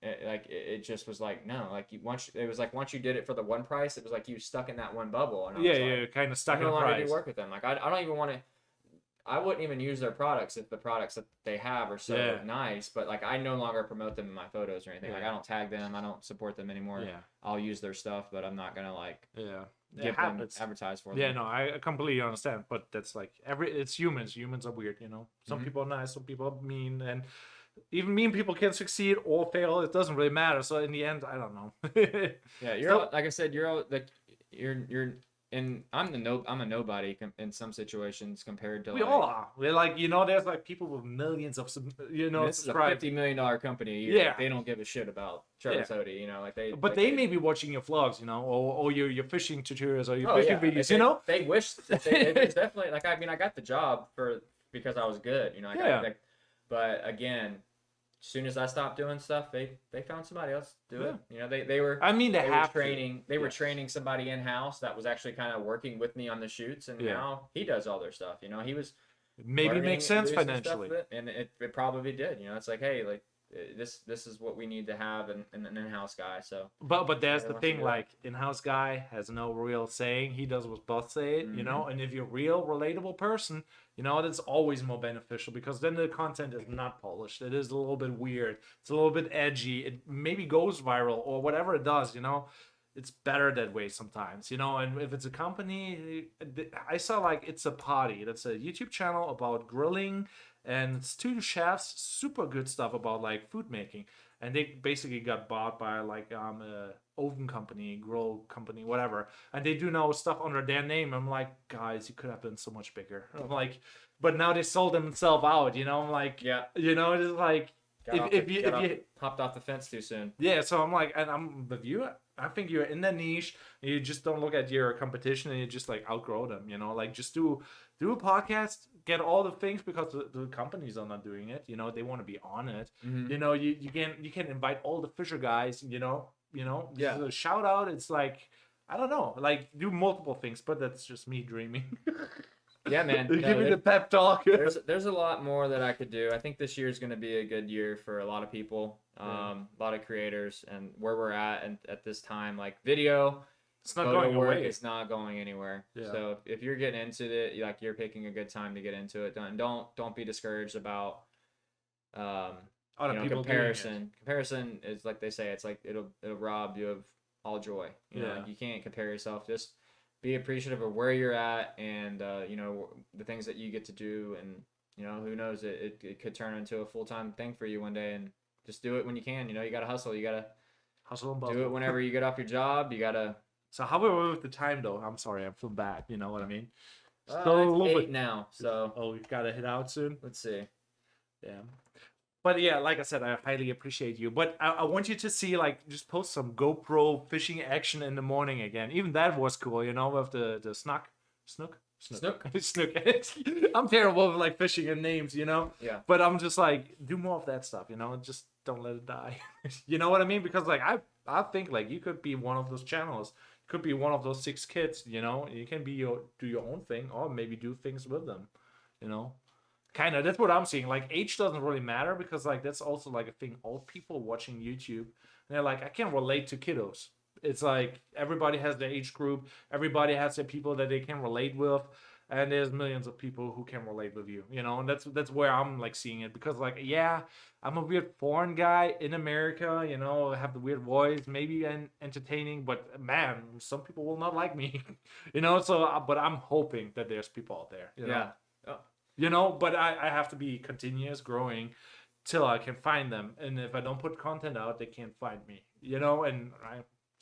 B: it just was like, no, like it was like once you did it for the one price, it was like you stuck in that one bubble, and I
A: Yeah,
B: was
A: yeah,
B: like,
A: kind of stuck
B: I
A: in
B: no
A: the
B: longer
A: price.
B: do work with them. Like I don't even want to. I wouldn't even use their products if the products that they have are so
A: Yeah.
B: nice, but like I no longer promote them in my photos or anything. Like
A: Yeah.
B: I don't tag them, I don't support them anymore.
A: Yeah.
B: I'll use their stuff, but I'm not gonna like
A: Yeah. It
B: give them
A: happens.
B: advertise for
A: Yeah,
B: them.
A: no, I completely understand, but that's like it's humans. Humans are weird, you know. Some
B: Mhm.
A: people are nice, some people are mean, and even mean people can succeed or fail. It doesn't really matter. So in the end, I don't know.
B: Yeah,
A: So
B: like I said, like you're and I'm a nobody in some situations compared to
A: we
B: like
A: all are. We're like, you know, there's like people with millions of
B: this is a
A: subscribers.
B: $50 million company a year.
A: Yeah.
B: Like, they don't give a shit about Trevor
A: Yeah.
B: Soetey, you know, like
A: But they may be watching your vlogs, you know, or your fishing tutorials or your
B: oh
A: fishing
B: yeah,
A: videos, you know.
B: they wish it was definitely like I mean I got the job because I was good, you know,
A: Yeah.
B: but again, as soon as I stopped doing stuff, they found somebody else to do it.
A: Yeah.
B: You know, they were
A: I mean,
B: they were
A: have to.
B: training they were
A: Yes.
B: training somebody in house that was actually kind of working with me on the shoots, and
A: Yeah.
B: now he does all their stuff. You know, he was
A: Maybe
B: learning
A: makes
B: and
A: sense
B: doing some stuff
A: financially.
B: with it, and it probably did. You know, it's like, hey, like this is what we need to have in an in-house guy. So
A: But there's
B: Yeah,
A: the
B: wants to
A: thing,
B: do that.
A: like in-house guy has no real saying. He does what boss say it, you
B: Mm-hmm.
A: know. And if you're a real relatable person, you know, that's always more beneficial because then the content is not polished. It is a little bit weird. It's a little bit edgy. It maybe goes viral or whatever it does, you know. It's better that way sometimes, you know. And if it's a company, I saw like It's a Party. That's a YouTube channel about grilling, and it's two chefs, super good stuff about like food making, and they basically got bought by like a oven company, grill company, whatever, and they do now stuff under their name. I'm like, guys, you could have been so much bigger. I'm like, but now they sold themselves out, you know. I'm like,
B: Yeah,
A: you know, it's like if you
B: hopped off the fence too soon.
A: yeah, so I'm like, and I'm with you. I think you're in that niche. And you just don't look at your competition, and you just like outgrow them. You know, like just do a podcast, get all the things because the companies are not doing it. You know, they want to be on it.
B: Mm-hmm.
A: You know, you can invite all the Fisher guys. You know,
B: Yeah.
A: just a shout out. It's like I don't know, like do multiple things, but that's just me dreaming.
B: Yeah, man.
A: Give
B: No,
A: me the pep talk.
B: there's a lot more that I could do. I think this year is going to be a good year for a lot of people, a lot of creators, and where we're at and at this time, like video,
A: It's not
B: photo
A: going
B: work,
A: away.
B: it's not going anywhere.
A: Yeah.
B: So if you're getting into it, like you're picking a good time to get into it. Don't be discouraged about
A: Other people doing it.
B: Comparison is like they say, it's like it'll rob you of all joy. You know,
A: Yeah.
B: like you can't compare yourself. Just be appreciative of where you're at and you know the things that you get to do, and you know who knows, it could turn into a full-time thing for you one day, and just do it when you can. You know, you gotta hustle. You gotta
A: Hustle and
B: do
A: bustle.
B: it whenever you get off your job. You gotta.
A: So how are we with the time though? I'm sorry, I'm feeling bad. You know what I mean?
B: It's
A: Still a little
B: 8
A: bit.
B: now, so
A: Oh, we gotta head out soon.
B: let's see.
A: Yeah. But yeah, like I said, I highly appreciate you. But I want you to see, like, just post some GoPro fishing action in the morning again. Even that was cool, you know, with the snook. Snook?
B: Snook.
A: Snook. I'm terrible with like fishing and names, you know?
B: Yeah.
A: But I'm just like, do more of that stuff, you know? Just don't let it die. You know what I mean? Because like I think like you could be one of those channels. Could be one of those 6 kids, you know? You can be do your own thing or maybe do things with them, you know? Kind of, that's what I'm seeing. Like age doesn't really matter because like that's also like a thing. Old people watching YouTube, and they're like, I can relate to kiddos. It's like everybody has their age group, everybody has their people that they can relate with, and there's millions of people who can relate with you, you know. And that's where I'm like seeing it because like yeah, I'm a weird foreign guy in America, you know, I have the weird voice, maybe entertaining, but man, some people will not like me, you know. So, but I'm hoping that there's people out there, you know?
B: Yeah. Oh.
A: You know, but I have to be continuous growing till I can find them. And if I don't put content out, they can't find me. You know, and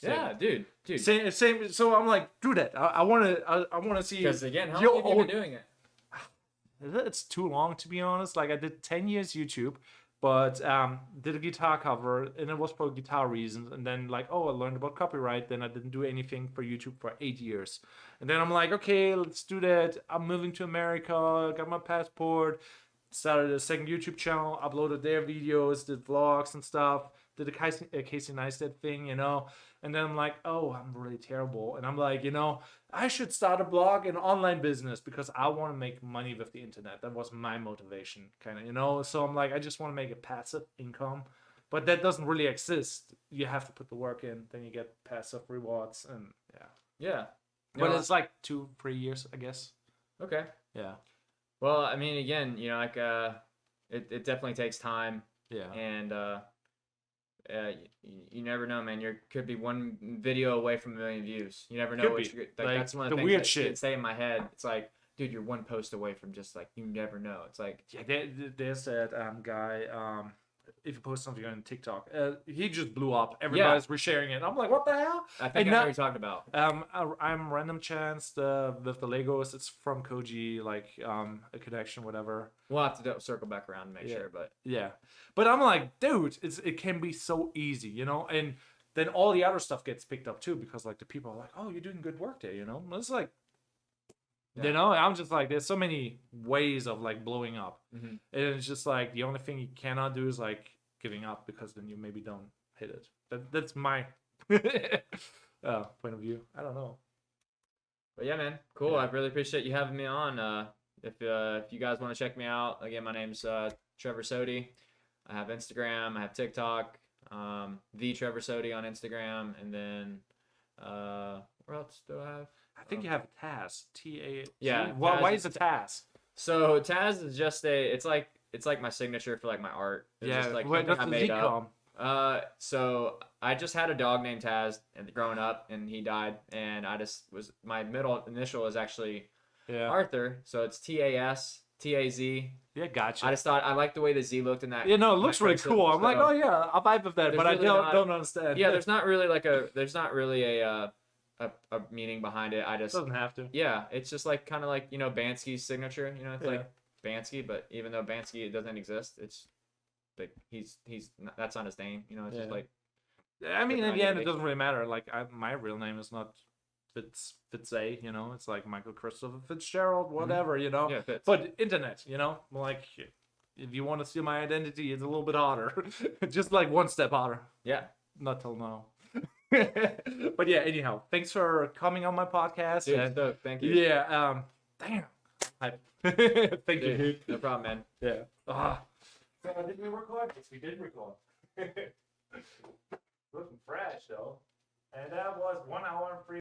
B: Yeah, dude.
A: same. So I'm like, do that. I wanna see.
B: Because again, how
A: your
B: long have you
A: own-
B: been doing it?
A: It's too long to be honest. Like I did 10 years YouTube, but did a guitar cover and it was for guitar reasons. And then like, oh, I learned about copyright. Then I didn't do anything for YouTube for 8 years. And then I'm like, okay, let's do that. I'm moving to America. Got my passport. Started a second YouTube channel. Uploaded their videos, did vlogs and stuff. Did a Casey Neistat thing, you know. And then I'm like, oh, I'm really terrible. And I'm like, you know, I should start a blog and online business because I want to make money with the internet. That was my motivation, kind of, you know. So I'm like, I just want to make a passive income, but that doesn't really exist. You have to put the work in, then you get passive rewards, and yeah.
B: Yeah.
A: But
B: No,
A: it's like 2-3 years, I guess.
B: okay.
A: Yeah.
B: Well, I mean, again, like it definitely takes time,
A: Yeah.
B: and you never know, man. You could be one video away from 1 million views. You never know
A: Could
B: what
A: be.
B: you're
A: Like,
B: that's one of
A: the
B: the things
A: weird
B: that
A: shit.
B: kids say in my head. It's like, dude, you're one post away from just like you never know. It's like
A: Yeah, there's that guy. If you post something on TikTok, he just blew up. Everybody's resharing it. I'm like, what the hell?
B: I think I know what you're talking about.
A: I'm Random Chance with the Legos. It's from Koji, like a connection, whatever.
B: We'll have to circle back around and make
A: Yeah.
B: sure, but
A: Yeah, but I'm like, dude, it can be so easy, you know. And then all the other stuff gets picked up too, because like the people are like, oh, you're doing good work there, you know. It's like,
B: Yeah.
A: you know, I'm just like, there's so many ways of like blowing up,
B: Mhm.
A: and it's just like the only thing you cannot do is like giving up, because then you maybe don't hit it. That's my point of view. I don't know.
B: But yeah, man, cool.
A: Yeah.
B: I really appreciate you having me on. If you guys want to check me out, again, my name's Trevor Soetey. I have Instagram, I have TikTok, the Trevor Soetey on Instagram, and then where else do I have?
A: I think you have a Taz. T-A.
B: Yeah,
A: Why
B: Taz
A: is
B: is-
A: it Taz?
B: So Taz is just it's like my signature for like my art. It's
A: Yeah.
B: just like
A: Wait,
B: something
A: that's
B: I
A: the
B: made up.
A: Z-Com.
B: So I just had a dog named Taz growing up, and he died, and my middle initial is actually
A: Yeah.
B: Arthur, so it's TAZ.
A: Yeah, gotcha.
B: I just thought I liked the way the Z looked in that.
A: Yeah, no, it
B: my
A: looks really
B: cursive,
A: cool. I'm like,
B: so-
A: oh yeah, I'll vibe with that,
B: There's
A: but I
B: really
A: don't understand.
B: Yeah, there's not really a meaning behind it. I
A: It
B: just
A: doesn't have to.
B: yeah, it's just like kind of like Bansky's signature. It's
A: Yeah.
B: like Bansky, but even though Bansky doesn't exist, it's like that's not his name. It's just
A: Yeah.
B: like
A: I mean, in
B: Different
A: the end, it
B: identity.
A: doesn't really matter. Like, my real name is not Fitz-A, you know. It's like Michael Christopher Fitzgerald, whatever, you know.
B: yeah, it fits.
A: But internet, you know, like if you want to steal my identity, it's a little bit harder. Just like one step harder.
B: Yeah,
A: Not till now. But yeah, anyhow, thanks for coming on my podcast.
B: dude,
A: and
B: so thank you.
A: yeah, damn. Thank you.
B: Dude, no problem, man.
A: Yeah. So did we record? Yes, we did record. Looking fresh though. And that was 1 hour and 3